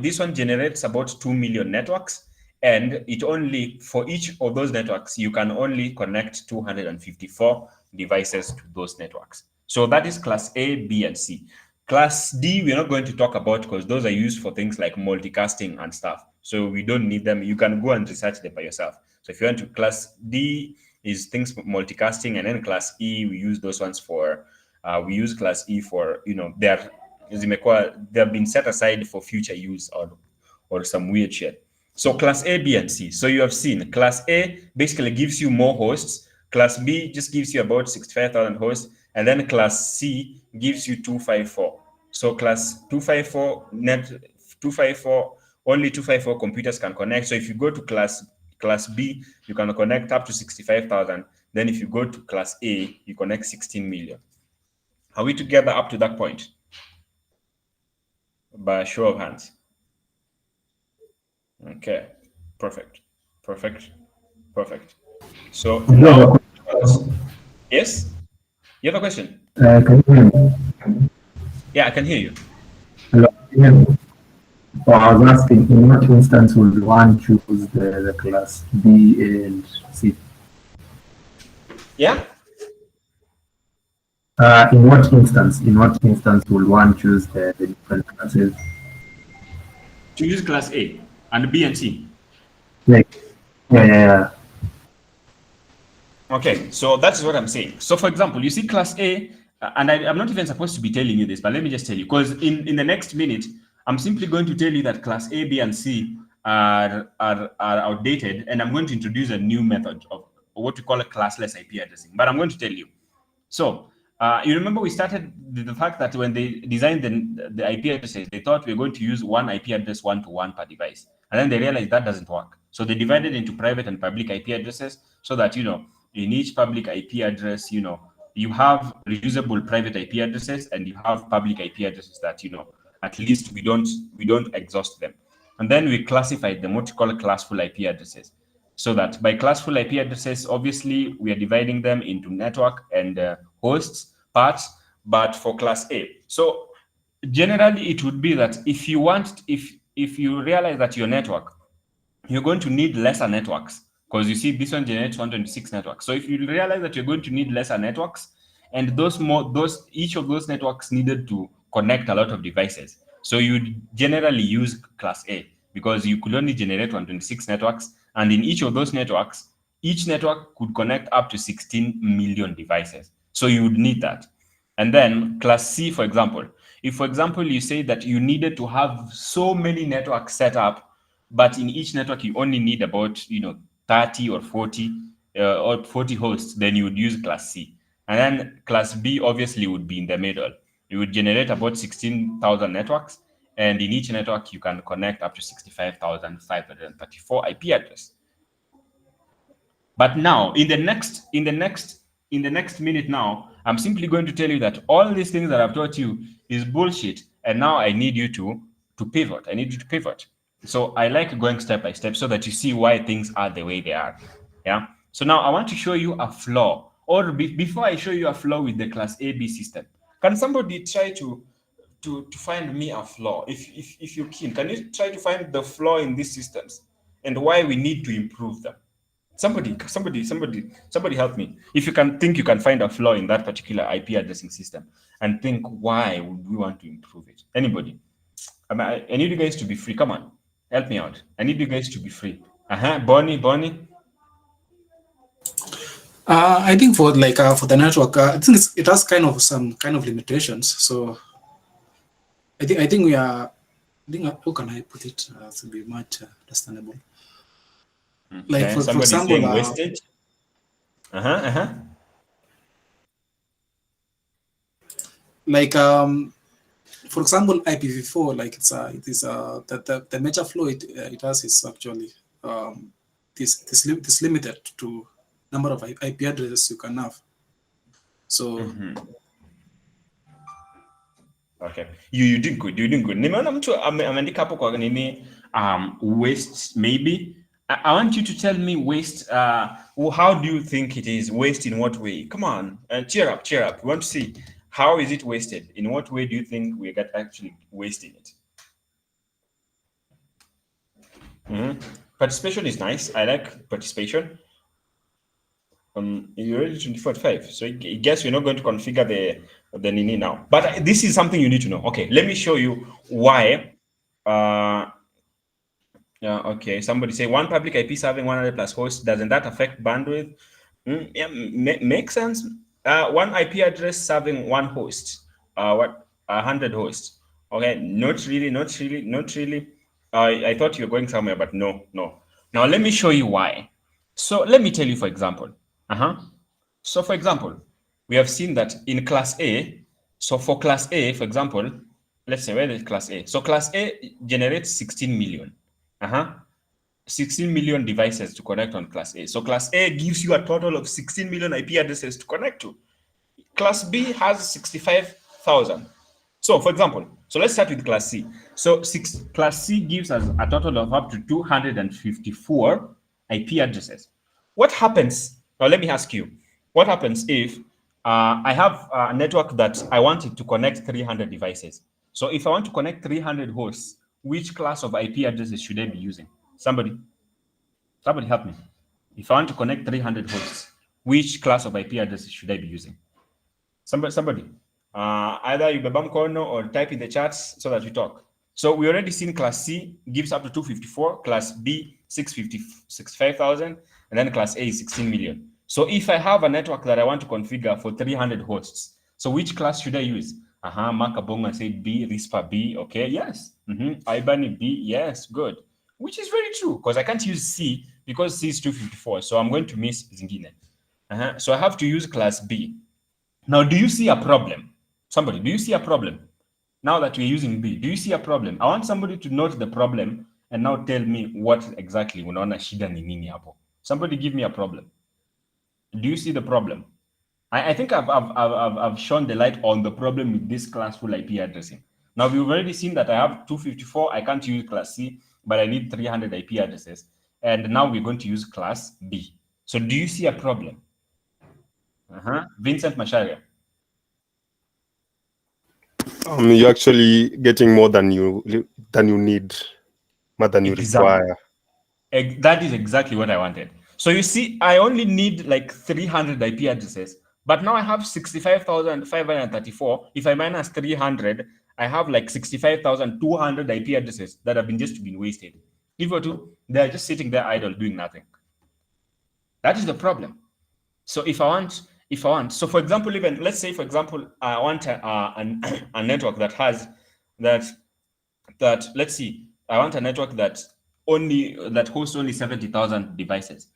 S1: this one generates about 2 million networks, and it only, for each of those networks, you can only connect 254 devices to those networks. So that is class A, B, and C. Class D, we're not going to talk about because those are used for things like multicasting and stuff. So we don't need them. You can go and research them by yourself. So if you want to, class D is things multicasting, and then class E, we use those ones for, we use class E for, they have been set aside for future use or some weird shit. So class A, B, and C. So you have seen class A basically gives you more hosts. Class B just gives you about 65,000 hosts. And then class C gives you 254. So class 254, only 254 computers can connect. So if you go to class B, you can connect up to 65,000. Then if you go to class A, you connect 16 million. Are we together up to that point? By a show of hands. Okay, perfect. So now, yes? You have a question?
S3: Can you hear me?
S1: Yeah, I can hear you.
S3: Hello, can you hear me? So I was asking, in what instance would one choose the class B and C?
S1: Yeah?
S3: In what instance will one choose the different classes?
S1: To use class A and B and C.
S3: Like, yeah.
S1: Okay, so that's what I'm saying. So for example, you see class A, and I'm not even supposed to be telling you this, but let me just tell you, because in the next minute, I'm simply going to tell you that class A, B, and C are outdated, and I'm going to introduce a new method of what we call a classless IP addressing. But I'm going to tell you. So you remember we started the fact that when they designed the IP addresses, they thought we were going to use one IP address one-to-one per device. And then they realized that doesn't work. So they divided into private and public IP addresses so that, in each public IP address, you have reusable private IP addresses and you have public IP addresses that, at least we don't exhaust them. And then we classified them, what we call classful IP addresses. So that by classful IP addresses, obviously we are dividing them into network and hosts parts, but for class A. So generally it would be that if you realize that your network, you're going to need lesser networks, because you see this one generates 126 networks. So if you realize that you're going to need lesser networks, and each of those networks needed to connect a lot of devices, so you generally use class A, because you could only generate 126 networks, and in each of those networks, each network could connect up to 16 million devices. So you would need that. And then class C, for example, if, for example, you say that you needed to have so many networks set up, but in each network you only need about 30 or 40 hosts, then you would use class C. And then class B obviously would be in the middle. You would generate about 16,000 networks, and in each network you can connect up to 65,534 IP addresses. But now, in the next minute now, I'm simply going to tell you that all these things that I've taught you is bullshit, and now I need you to pivot. I need you to pivot. So I like going step by step so that you see why things are the way they are. Yeah. So now I want to show you a flaw, or before I show you a flaw with the class AB system, can somebody try to find me a flaw? If you can you try to find the flaw in these systems and why we need to improve them? Somebody help me. If you can think you can find a flaw in that particular IP addressing system, and think why would we want to improve it? Anybody? I need you guys to be free. Come on, help me out. I need you guys to be free. Bonnie.
S2: I think for for the network, I think it has kind of some kind of limitations. So I think we are. How can I put it to be much understandable? Like for example,
S1: wastage.
S2: Like for example, IPv4, like it is the major flow it has is actually this limited to number of IP addresses you can have. So
S1: okay, you did good. Nimeona mtu ameandika hapo kwa nini waste maybe. I want you to tell me waste. How do you think it is? Waste in what way? Come on, cheer up. We want to see how is it wasted. In what way do you think we are actually wasting it? Participation is nice. I like participation. You're already 24.5, so I guess you're not going to configure the Nini now. But this is something you need to know. Okay, let me show you why. Yeah, okay. Somebody say one public IP serving 100 plus hosts. Doesn't that affect bandwidth? Yeah, makes sense. One IP address serving one host. 100 hosts. Okay, not really. I thought you were going somewhere, but no. Now let me show you why. So let me tell you, for example. So for example, we have seen that in class A. So for class A, for example, let's say where is class A? So class A generates 16 million. 16 million devices to connect on class A. So class A gives you a total of 16 million IP addresses to connect to. Class B has 65,000. So for example, so let's start with class C. So class C gives us a total of up to 254 IP addresses. What happens? Now let me ask you, what happens if I have a network that I wanted to connect 300 devices? So if I want to connect 300 hosts, which class of IP addresses should I be using? Somebody help me. If I want to connect 300 hosts, which class of IP addresses should I be using? Somebody. Either you bebam corner or type in the chats so that we talk. So we already seen class C gives up to 254, class B 65,000, and then class A is 16 million. So if I have a network that I want to configure for 300 hosts, so which class should I use? Makabonga said B, RISPA B. Okay, yes. Ibani B, yes, good. Which is very true, because I can't use C because C is 254. So I'm going to miss Zingine. So I have to use class B. Now, do you see a problem? Somebody, do you see a problem? Now that we're using B, do you see a problem? I want somebody to note the problem and now tell me what exactly unaona shida ni nini hapo. Somebody give me a problem. Do you see the problem? I think I've shown the light on the problem with this classful IP addressing. Now we've already seen that I have 254. I can't use class C, but I need 300 IP addresses. And now we're going to use class B. So do you see a problem? Vincent Masharia.
S4: You're actually getting more than you need, more than you require.
S1: That is exactly what I wanted. So you see, I only need like 300 IP addresses, but now I have 65,534. If I minus 300, I have like 65,200 IP addresses that have just been wasted. If you to, they're just sitting there idle doing nothing. That is the problem. So if I want, so for example, even let's say, for example, I want a network that has that let's see, I want a network that hosts only 70,000 devices.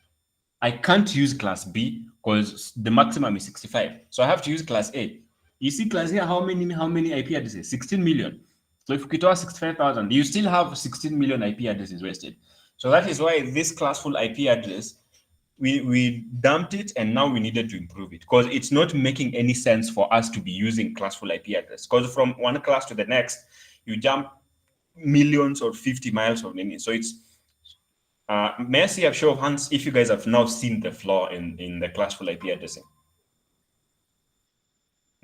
S1: I can't use class B because the maximum is 65. So I have to use class A. You see class A, how many IP addresses? 16 million. So if we have 65,000, you still have 16 million IP addresses wasted. So that is why this classful IP address, we dumped it and now we needed to improve it because it's not making any sense for us to be using classful IP address, because from one class to the next, you jump millions or 50 miles of lineage. So it's may I see a show of hands if you guys have now seen the flaw in the classful IP addressing?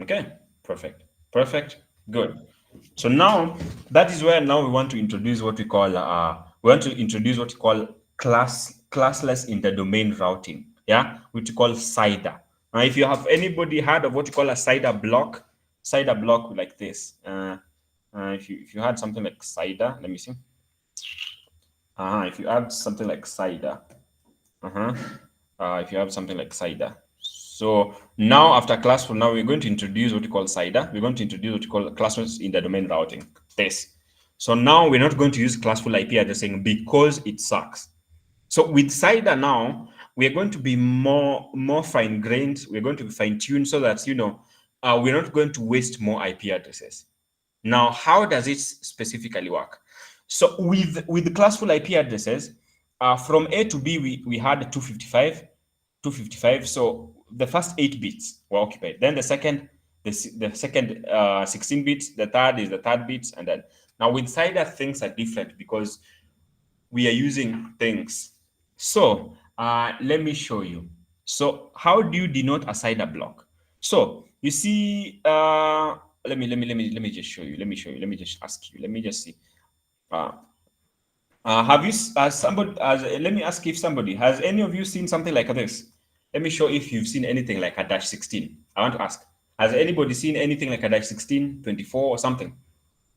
S1: Okay, perfect, good. So now that is where now we want to introduce what we call classless interdomain routing. Yeah, which we call CIDR. Now, if you have anybody heard of what you call a CIDR block like this. If you had something like CIDR, let me see. If you have something like CIDR, if you have something like CIDR. So now after Classfull, now we're going to introduce what we call CIDR. We're going to introduce what we call classless interdomain routing. This. So now we're not going to use classful IP addressing because it sucks. So with CIDR now, we're going to be more fine-grained. We're going to be fine-tuned so that, we're not going to waste more IP addresses. Now, how does it specifically work? So with the classful IP addresses, from A to B, we had 255. So the first 8 bits were occupied. Then the second 16 bits, the third is the third bits, and then now with CIDR things are different because we are using things. So let me show you. So how do you denote a CIDR block? So you see, let me just show you. Let me just ask you. Let me just see. Have you, let me ask if somebody, has any of you seen something like this? Let me show if you've seen anything like a -16. I want to ask, has anybody seen anything like a -16, 24 or something?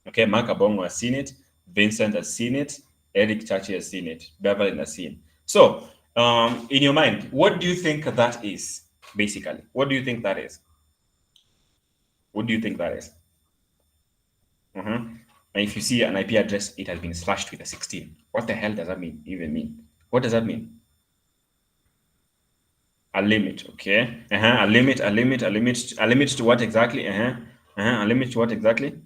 S1: Okay, Mark Abongo has seen it. Vincent has seen it. Eric Chachi has seen it. Beverly has seen. So in your mind, what do you think that is, basically? What do you think that is? What do you think that is? And if you see an IP address, it has been slashed with a 16. What the hell does that even mean? What does that mean? A limit, okay. A limit to what exactly? A limit to what exactly?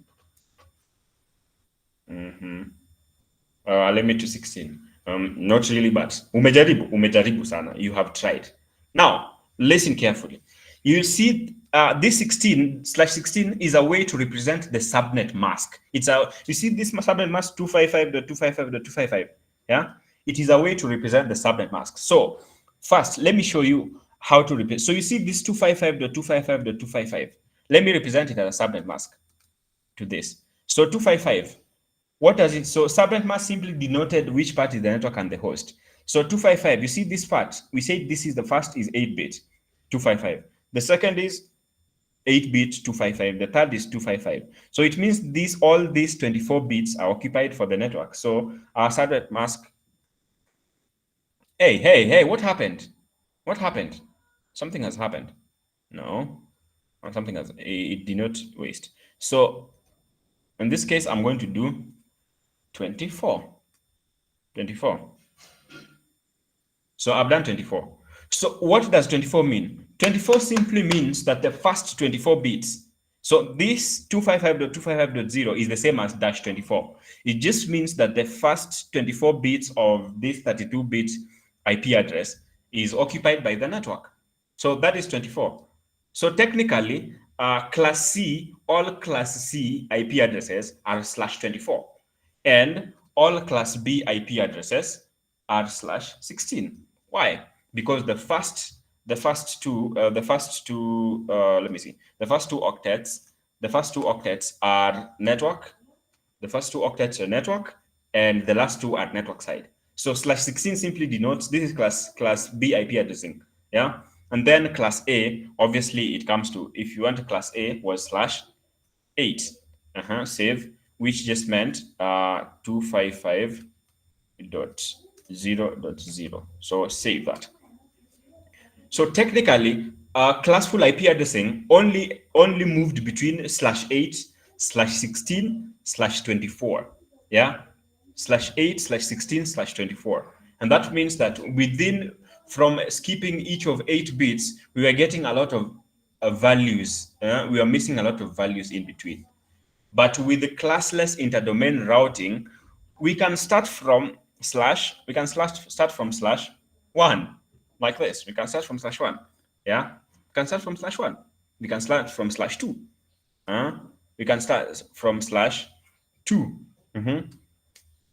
S1: A limit to 16. Not really, but umejaribu sana. You have tried. Now, listen carefully. You see, this 16/16 is a way to represent the subnet mask. You see this subnet mask 255.255.255. Yeah, it is a way to represent the subnet mask. So first, let me show you how to represent. So you see this 255.255.255. Let me represent it as a subnet mask to this. So 255. What does it? So subnet mask simply denoted which part is the network and the host. So 255, you see this part, we say this is the first is 8-bit, 255. The second is 8-bit, 255. The third is 255. So it means all these 24 bits are occupied for the network. So our subnet mask. Hey, what happened? What happened? Something has happened. No, something has, it did not waste. So in this case, I'm going to do 24. So I've done 24. So what does 24 mean? 24 simply means that the first 24 bits, so this 255.255.0 is the same as -24. It just means that the first 24 bits of this 32-bit IP address is occupied by the network. So that is 24. So technically, class C, all class C IP addresses are /24. And all class B IP addresses are /16. Why? Because the first two octets the first two octets are network. The first two octets are network, and the last two are network side. So /16 simply denotes this is class B IP addressing. Yeah. And then class A, obviously it comes to, if you want class A was /8. Save, which just meant 255.0.0. So save that. So technically, classful IP addressing only moved between /8, /16, /24. Yeah, /8, /16, /24. And that means that within, from skipping each of 8 bits, we were getting a lot of values. We are missing a lot of values in between. But with the classless interdomain routing, we can start from /1, like this. We can start from /1. Yeah, we can start from /1. We can start from /2. We can start from /2.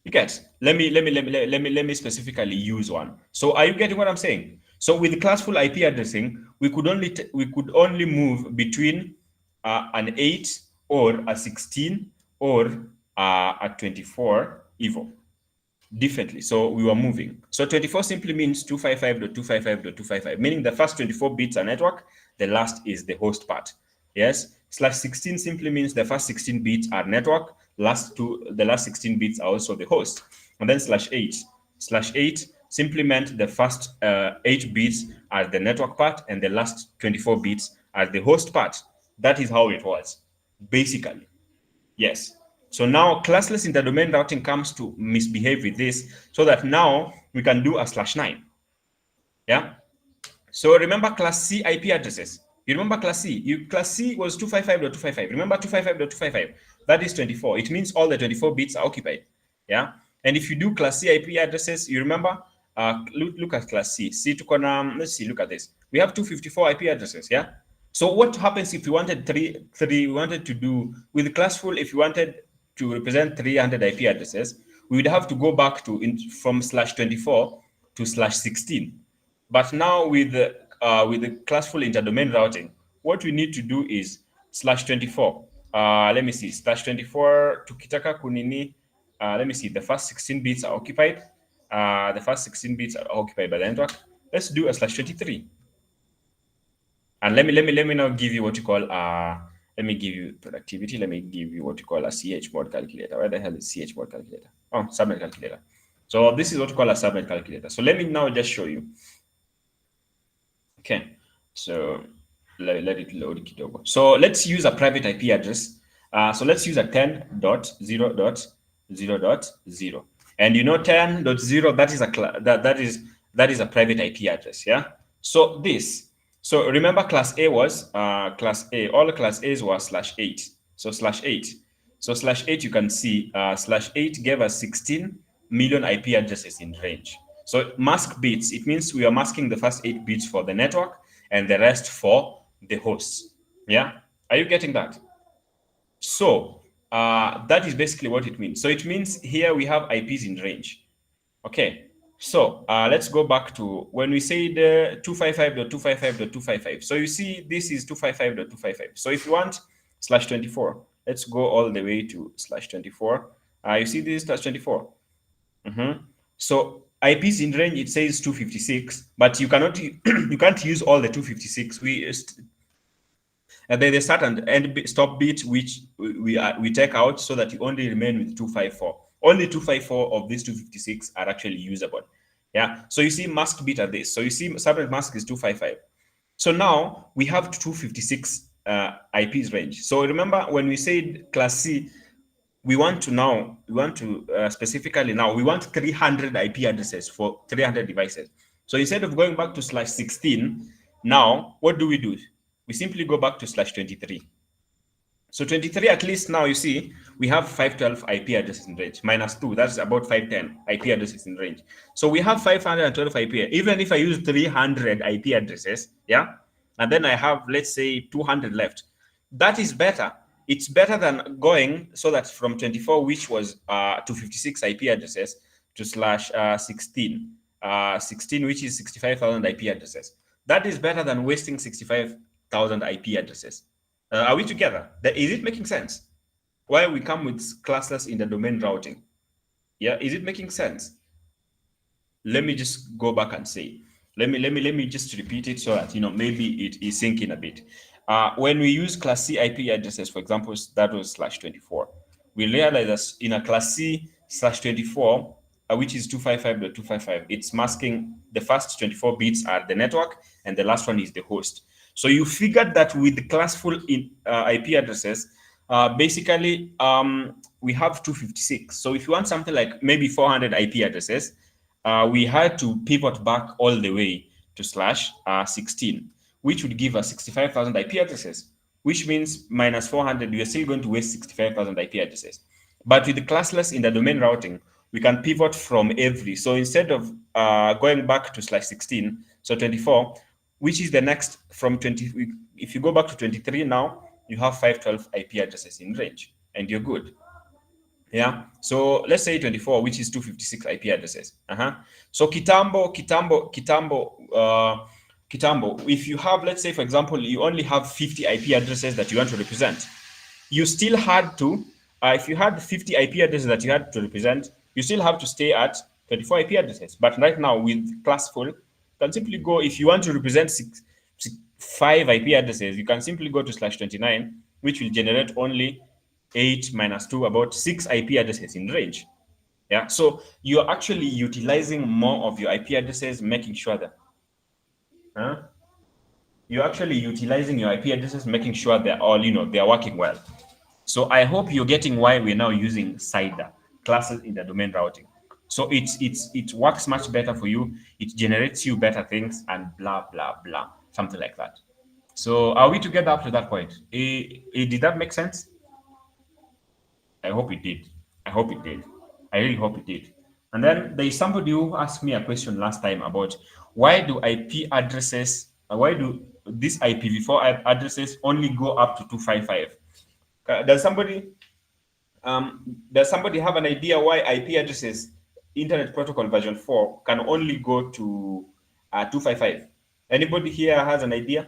S1: You get? Let me specifically use one. So are you getting what I'm saying? So with the classful IP addressing, we could only move between an 8 or a 16 or a 24 Evo differently. So we were moving. So 24 simply means 255.255.255, meaning the first 24 bits are network, the last is the host part. Yes. /16 simply means the first 16 bits are network, the last 16 bits are also the host. And then /8. /8 simply meant the first 8 bits are the network part and the last 24 bits are the host part. That is how it was, basically. Yes. So now classless interdomain routing comes to misbehave with this, so that now we can do a /9. Yeah. So remember class C IP addresses. You remember class C? Class C was 255.255. Remember 255.255? That is 24. It means all the 24 bits are occupied. Yeah. And if you do class C IP addresses, you remember, look at class C. Let's see, look at this. We have 254 IP addresses. Yeah. So what happens if you wanted we wanted to do with Classfull, if you wanted to represent 300 IP addresses, we would have to go back to from /24 to /16. But now with the Classfull interdomain routing, what we need to do is /24. Let me see, /24 tukitaka kunini. Let me see, the first 16 bits are occupied. The first 16 bits are occupied by the network. Let's do a /23. And let me now give you what you call let me give you productivity. Let me give you what you call a chmod calculator. Where the hell is chmod calculator? Oh, subnet calculator. So this is what you call a subnet calculator. So let me now just show you. Okay, so let it load kidogo. So let's use a private IP address. So let's use a 10.0.0.0. And you know 10.0, that is a private IP address. Yeah. So so remember class A was class A, all class A's were /8. So /8. So /8, you can see /8 gave us 16 million IP addresses in range. So mask bits, it means we are masking the first 8 bits for the network and the rest for the hosts. Yeah. Are you getting that? So that is basically what it means. So it means here we have IPs in range. Okay. So let's go back to when we say the 255.255.255. So you see this is 255.255. So if you want /24, let's go all the way to /24. You see this is /24. So IPs in range, it says 256, but you cannot you can't use all the 256. And then the start and end stop bit, which we take out so that you only remain with 254. Only 254 of these 256 are actually usable. Yeah. So you see mask bit at this. So you see subnet mask is 255. So now we have 256 IPs range. So remember when we said class C, we want to specifically now we want 300 IP addresses for 300 devices. So instead of going back to /16, now what do? We simply go back to /23. So 23, at least now you see we have 512 IP addresses in range minus 2. That's about 510 IP addresses in range. So we have 512 IP. Even if I use 300 IP addresses, yeah, and then I have, let's say, 200 left, that is better. It's better than going so that from 24, which was to 56 IP addresses, to /16, 16, which is 65,000 IP addresses. That is better than wasting 65,000 IP addresses. Are we together? Is it making sense? Why we come with classless in the domain routing? Yeah, is it making sense? Let me just go back and say, let me just repeat it so that maybe it is sinking a bit. When we use class C IP addresses, for example, that was /24, we realize that in a class C /24, which is 255.255, it's masking the first 24 bits are the network and the last one is the host. So you figured that with the classful IP addresses, basically we have 256. So if you want something like maybe 400 IP addresses, we had to pivot back all the way to /16, which would give us 65,000 IP addresses, which means minus 400, we are still going to waste 65,000 IP addresses. But with the classless in the domain routing, we can pivot from every. So instead of going back to /16, so 24, which is the next from 20, if you go back to 23 now, you have 512 IP addresses in range, and you're good. Yeah, so let's say 24, which is 256 IP addresses. So Kitambo, if you have, let's say, for example, you only have 50 IP addresses that you want to represent, you still had to, if you had 50 IP addresses that you had to represent, you still have to stay at 24 IP addresses. But right now with Classfull, you can simply go, if you want to represent 5 IP addresses, you can simply go to /29, which will generate only 8 minus 2, about 6 IP addresses in range. Yeah, so you're actually utilizing more of your IP addresses, making sure that you're actually utilizing your IP addresses, making sure they're all, they're working well. So I hope you're getting why we're now using CIDR, classes in the domain routing. So it works much better for you. It generates you better things and blah, blah, blah, something like that. So are we together up to that point? Did that make sense? I hope it did. I hope it did. I really hope it did. And then there is somebody who asked me a question last time about why do IP addresses, why do these IPv4 addresses only go up to 255? Does somebody have an idea why IP addresses, Internet Protocol version 4, can only go to 255? Anybody here has an idea?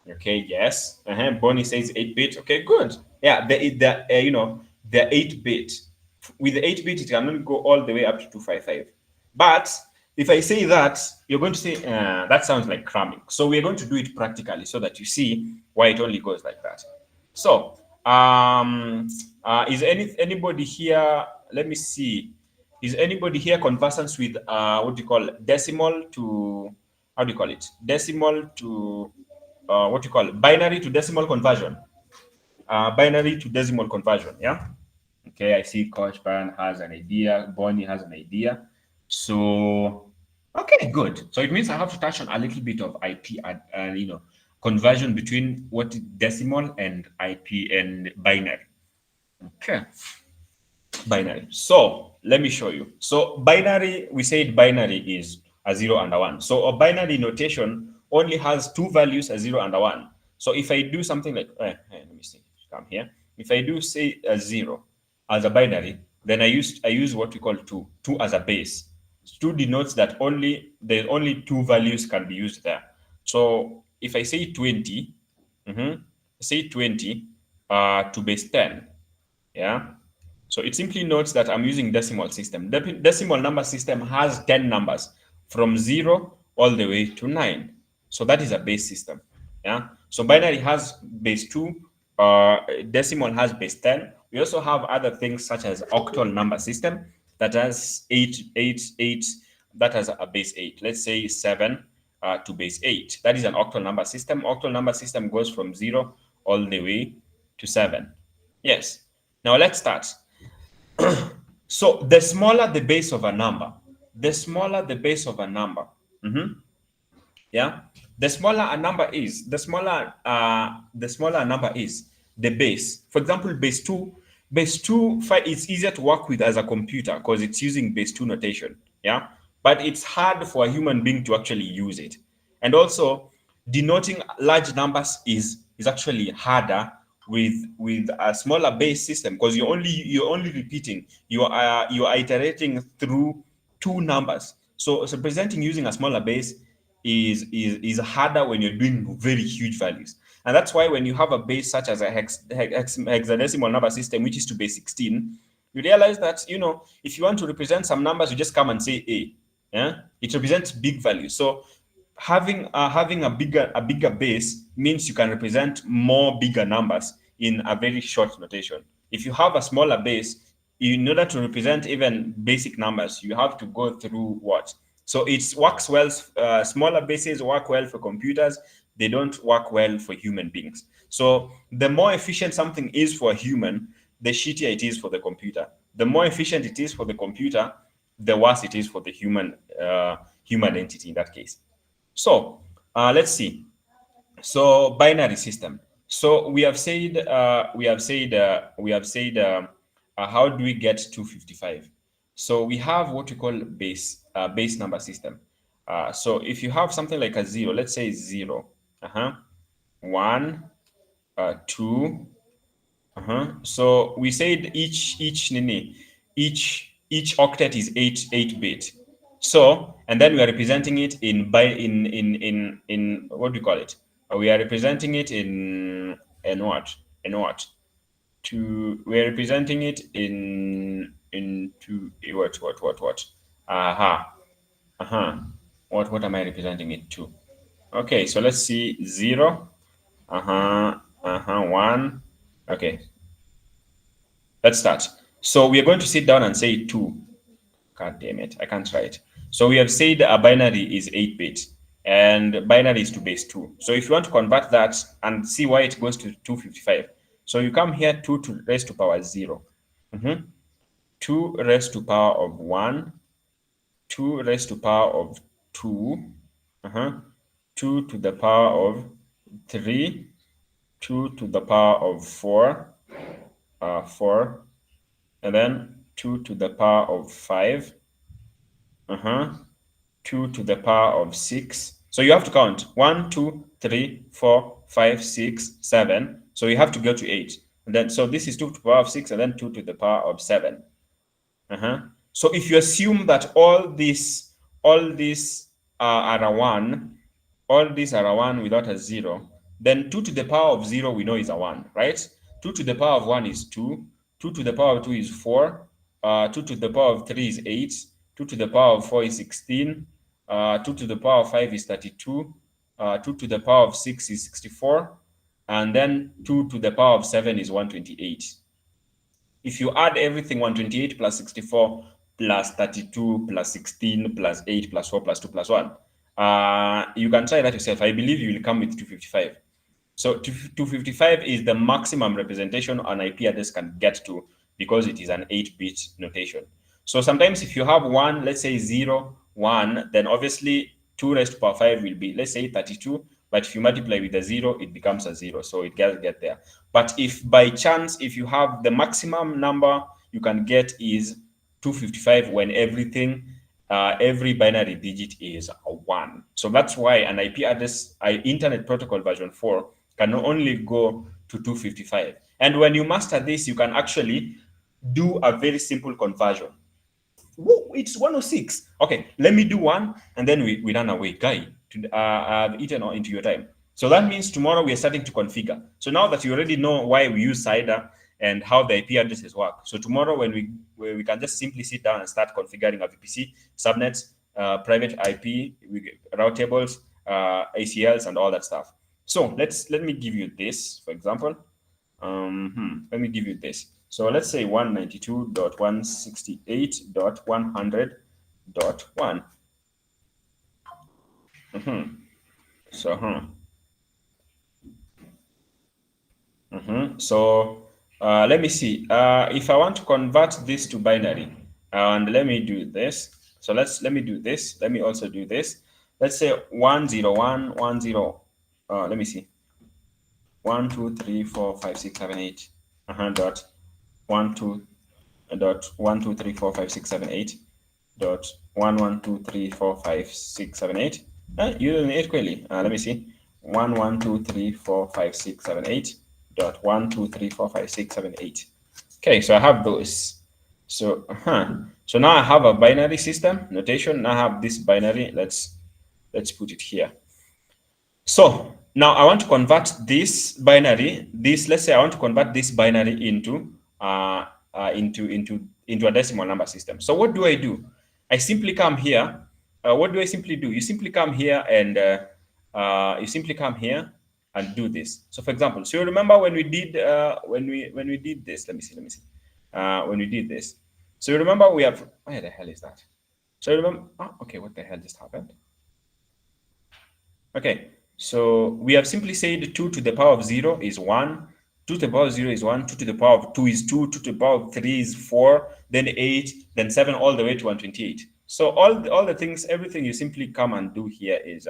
S1: Okay, yes. Bonnie says 8-bit. Okay, good. Yeah, the 8-bit. With the 8-bit, it can only go all the way up to 255. But if I say that, you're going to say, that sounds like cramming. So we're going to do it practically so that you see why it only goes like that. So, is anybody here, let me see, is anybody here conversant with, what do you call it? Decimal to, how do you call it? Decimal to, what do you call it? Binary to decimal conversion. Binary to decimal conversion, yeah? Okay, I see Coach Baran has an idea, Bonnie has an idea. So, okay, good. So it means I have to touch on a little bit of IP and, conversion between what decimal and IP and binary. Okay, binary. So let me show you. So binary, we said binary is a 0 and a 1. So a binary notation only has 2 values, a 0 and a 1. So if I do something like, let me see, come here. If I do say a 0 as a binary, then I use what we call 2 as a base. 2 denotes that there's only 2 values can be used there. So if I say 20, say 20 to base 10, yeah. So it simply notes that I'm using decimal system. The decimal number system has 10 numbers from 0 all the way to 9. So that is a base system. Yeah. So binary has base 2, decimal has base 10. We also have other things such as octal number system that has 8, that has a base 8. Let's say 7 to base 8. That is an octal number system. Octal number system goes from 0 all the way to 7. Yes. Now let's start. So the smaller the base of a number, the smaller the base of a number. Yeah, the smaller a number is, the smaller a number is, the base. For example, base 2, it's easier to work with as a computer because it's using base 2 notation. Yeah, but it's hard for a human being to actually use it. And also, denoting large numbers is actually harder with a smaller base system because you're only repeating, you are iterating through 2 numbers. So presenting using a smaller base is harder when you're doing very huge values. And that's why when you have a base such as a hexadecimal number system, which is to base 16, you realize that, you know, if you want to represent some numbers, you just come and say A. Yeah, it represents big values. So having a bigger base means you can represent more bigger numbers in a very short notation. If you have a smaller base, in order to represent even basic numbers, you have to go through what? So it works well. Smaller bases work well for computers. They don't work well for human beings. So the more efficient something is for a human, the shittier it is for the computer. The more efficient it is for the computer, the worse it is for the human entity in that case. So let's see. So binary system. So we have said how do we get 255? So we have what we call base number system. So if you have something like a 0, let's say 0, 1, 2. So we said each octet is 8 bit. So, and then we are representing it in what do you call it? We are representing it in what? We are representing it in what? What am I representing it to? Okay, so let's see 0, 1. Okay, let's start. So we are going to sit down and say 2. God damn it, I can't write. So we have said a binary is 8-bit and binary is to base 2. So if you want to convert that and see why it goes to 255, so you come here 2 to raise to power 0, 2 raised to power of 1, 2 raised to power of 2, 2 to the power of 3, 2 to the power of 4, 4, and then 2 to the power of 5, 2 to the power of 6. So you have to count 1, 2, 3, 4, 5, 6, 7. So you have to go to 8. And then so this is 2 to the power of 6 and then 2 to the power of 7. So if you assume that all these are a 1, all these are a 1 without a 0, then 2 to the power of 0 we know is a 1, right? 2 to the power of 1 is 2, 2 to the power of 2 is 4, 2 to the power of 3 is 8, 2 to the power of 4 is 16, 2 to the power of 5 is 32, 2 to the power of 6 is 64, and then 2 to the power of 7 is 128. If you add everything, 128 plus 64 plus 32 plus 16 plus 8 plus 4 plus 2 plus 1, you can try that yourself. I believe you will come with 255. So 255 is the maximum representation an IP address can get to because it is an 8-bit notation. So sometimes if you have 1, let's say 0, 1, then obviously 2 raised to power 5 will be, let's say 32. But if you multiply with a 0, it becomes a 0. So it can get there. But if by chance, if you have the maximum number you can get is 255 when everything, every binary digit is a 1. So that's why an IP address, Internet Protocol version 4, can only go to 255. And when you master this, you can actually do a very simple conversion. Whoa, it's 106. Okay, let me do one, and then we run away. Guy, I've eaten into your time. So that means tomorrow we are starting to configure. So now that you already know why we use CIDR and how the IP addresses work, so tomorrow when we can just simply sit down and start configuring a VPC, subnets, private IP, route tables, ACLs, and all that stuff. So let me give you this, for example. Let me give you this. So let's say 192.168.100.1. So let me see. If I want to convert this to binary, and let me do this. So let me do this. Let me also do this. Let's say 10110. Let me see. 1, 2, 3, 4, 5, 6, 7, 8. Dot 1, 2. Dot 1, 2, 3, 4, 5, 6, 7, 8. Dot 1, 1, 2, 3, 4, 5, 6, 7, 8. Using 8 quickly. Let me see. 1, 1, 2, 3, 4, 5, 6, 7, 8. Dot 1, 2, 3, 4, 5, 6, 7, 8. Okay, so I have those. So so now I have a binary system notation. Now I have this binary. Let's Let's put it here. So now I want to convert this binary, let's say I want to convert this binary into a decimal number system. So what do? I simply come here. What do I simply do? You simply come here and do this. So for example, so you remember when we did when we did this, let me see. When we did this. So you remember we have, where the hell is that? So you remember, okay, what the hell just happened? Okay, so we have simply said 2 to the power of 0 is 1, 2 to the power of 0 is 1, 2 to the power of 2 is 2, 2 to the power of 3 is 4, then 8, then 7, all the way to 128. So all the things, everything you simply come and do here is,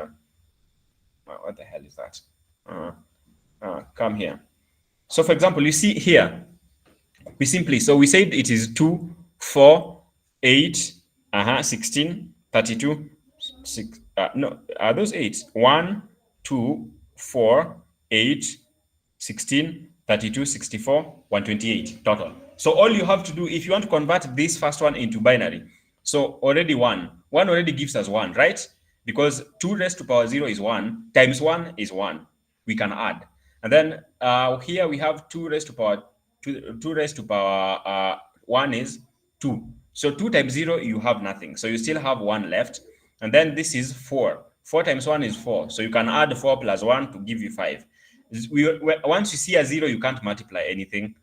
S1: what the hell is that? Come here. So for example, you see here, we said it is 2, 4, 8, 16, 32, 6, no, are those 8? 1, 2, 4, 8, 16, 32, 64, 128 total. So all you have to do, if you want to convert this first one into binary, so already 1 already gives us 1, right? Because 2 raised to power 0 is 1, times 1 is 1. We can add. And then here we have 2 raised to power 1 is 2. So 2 times 0, you have nothing. So you still have 1 left. And then this is 4. 4 times 1 is 4. So you can add 4 plus 1 to give you 5. Once you see a 0, you can't multiply anything.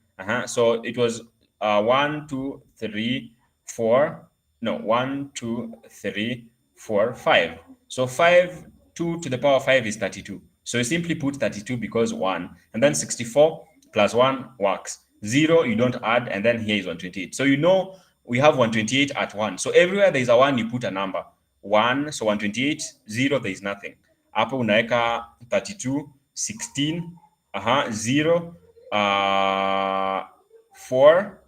S1: So it was 1, 2, 3, 4. No, 1, 2, 3, 4, 5. So 5, 2 to the power of 5 is 32. So you simply put 32 because 1. And then 64 plus 1 works. 0, you don't add, and then here is 128. So you know we have 128 at 1. So everywhere there is a 1, you put a number. 1, so 128, 0, there is nothing. Hapo unaweka 32, 16, 0, 4,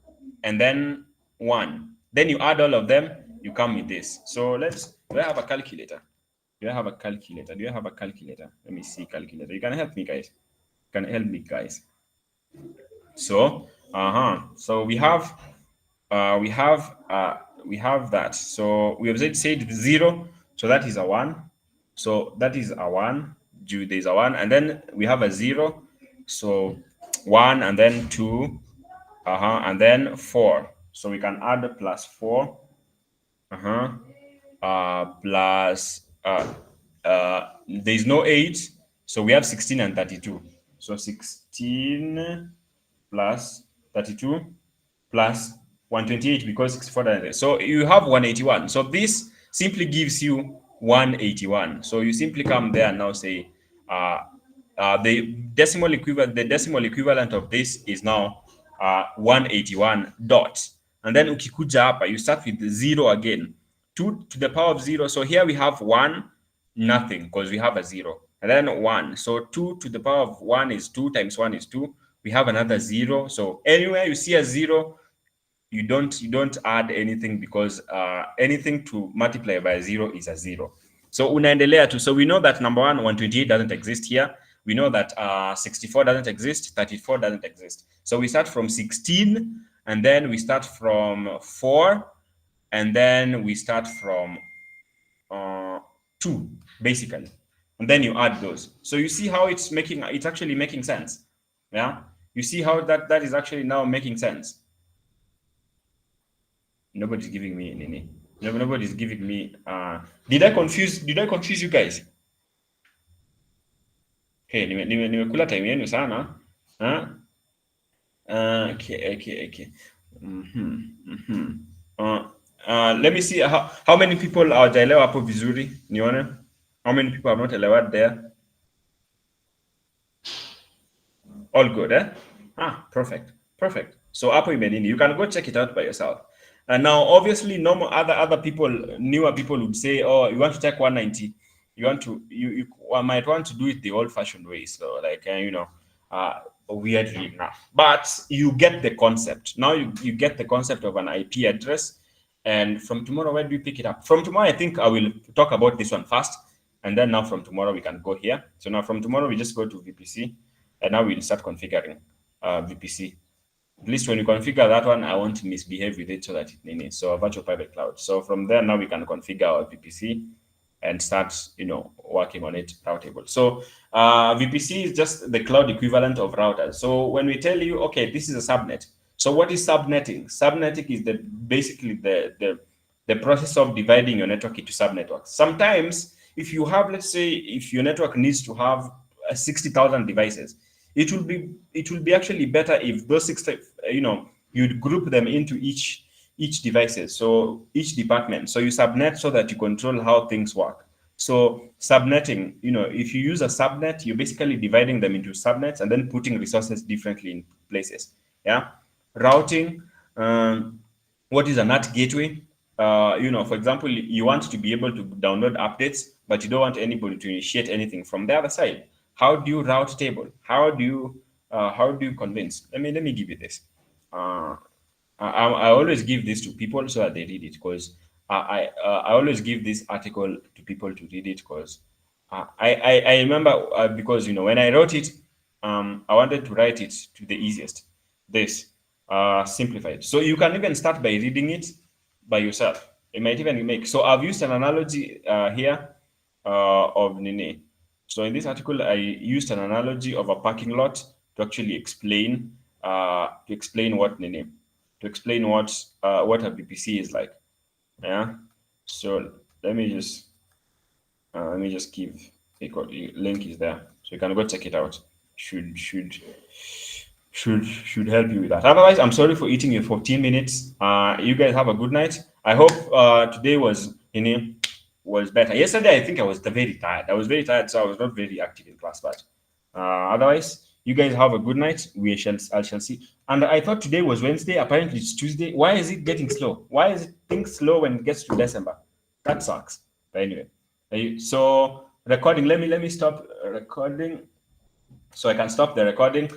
S1: and then 1. Then you add all of them, you come with this. So do I have a calculator? Do I have a calculator? Let me see calculator. You can help me, guys. So, so we have that. So we have said 0, so that is a 1. So that is a 1. There is a 1, and then we have a 0. So 1, and then 2, and then 4. So we can add plus 4, plus there is no 8, so we have 16 and 32. So 16 plus 32 plus 128, because 64 doesn't. So you have 181. So this simply gives you 181. So you simply come there and now say the decimal equivalent of this is now 181 dot. And then ukikuja hapa, you start with 0 again. 2 to the power of 0. So here we have 1, nothing, because we have a 0. And then 1. So 2 to the power of 1 is 2, times 1 is 2. We have another 0. So anywhere you see a 0, you don't add anything, because anything to multiply by 0 is a 0. So unaendelea tu. So we know that number 1, 128 doesn't exist here. We know that 64 doesn't exist, 34 doesn't exist. So we start from 16, and then we start from 4, and then we start from 2, basically. And then you add those. So you see how it's actually making sense. Yeah? You see how that is actually now making sense. Nobody's giving me any. Nobody's giving me did I confuse you guys? Hey, nimekula time yenu sana. Okay. Let me see how many people hawajaelewa hapo vizuri, nione. How many people have not elewaed there? All good, eh? Perfect. So hapo imenini, you can go check it out by yourself. And now, obviously, normal other people, newer people would say, "Oh, you want to take 190? You might want to do it the old-fashioned way." So, like weirdly enough, but you get the concept. Now you get the concept of an IP address. And from tomorrow, where do we pick it up? From tomorrow, I think I will talk about this one first, and then now from tomorrow we can go here. So now from tomorrow we just go to VPC, and now we'll start configuring VPC. At least when you configure that one, I won't misbehave with it, so that it needs. So virtual private cloud. So from there, now we can configure our VPC, and start, working on it routable. So VPC is just the cloud equivalent of routers. So when we tell you, okay, this is a subnet. So what is subnetting? Subnetting is basically the process of dividing your network into subnetworks. Sometimes if you have, let's say, if your network needs to have 60,000 devices, it will be actually better if those 60, you'd group them into each devices, so each department. So you subnet so that you control how things work. So subnetting, if you use a subnet, you're basically dividing them into subnets and then putting resources differently in places. Yeah. Routing, what is a NAT gateway? For example, you want to be able to download updates, but you don't want anybody to initiate anything from the other side. How do you route table? How do you convince? Let me give you this. I always give this to people so that they read it, because I always give this article to people to read it, because I remember, because when I wrote it, I wanted to write it to the easiest, this simplified. So you can even start by reading it by yourself. It might even make. So I've used an analogy here of Nene. So in this article, I used an analogy of a parking lot to actually explain what Nene, to explain what a VPC is like. Yeah. So let me just give a link is there, so you can go check it out. Should help you with that. Otherwise, I'm sorry for eating your 14 minutes. You guys have a good night. I hope today was better. Yesterday, I think I was very tired. I was very tired, so I was not very active in class. But otherwise, you guys have a good night. I shall see. And I thought today was Wednesday. Apparently, it's Tuesday. Why is it getting slow? Why is it things slow when it gets to December? That sucks. But anyway, so recording. Let me stop recording, so I can stop the recording.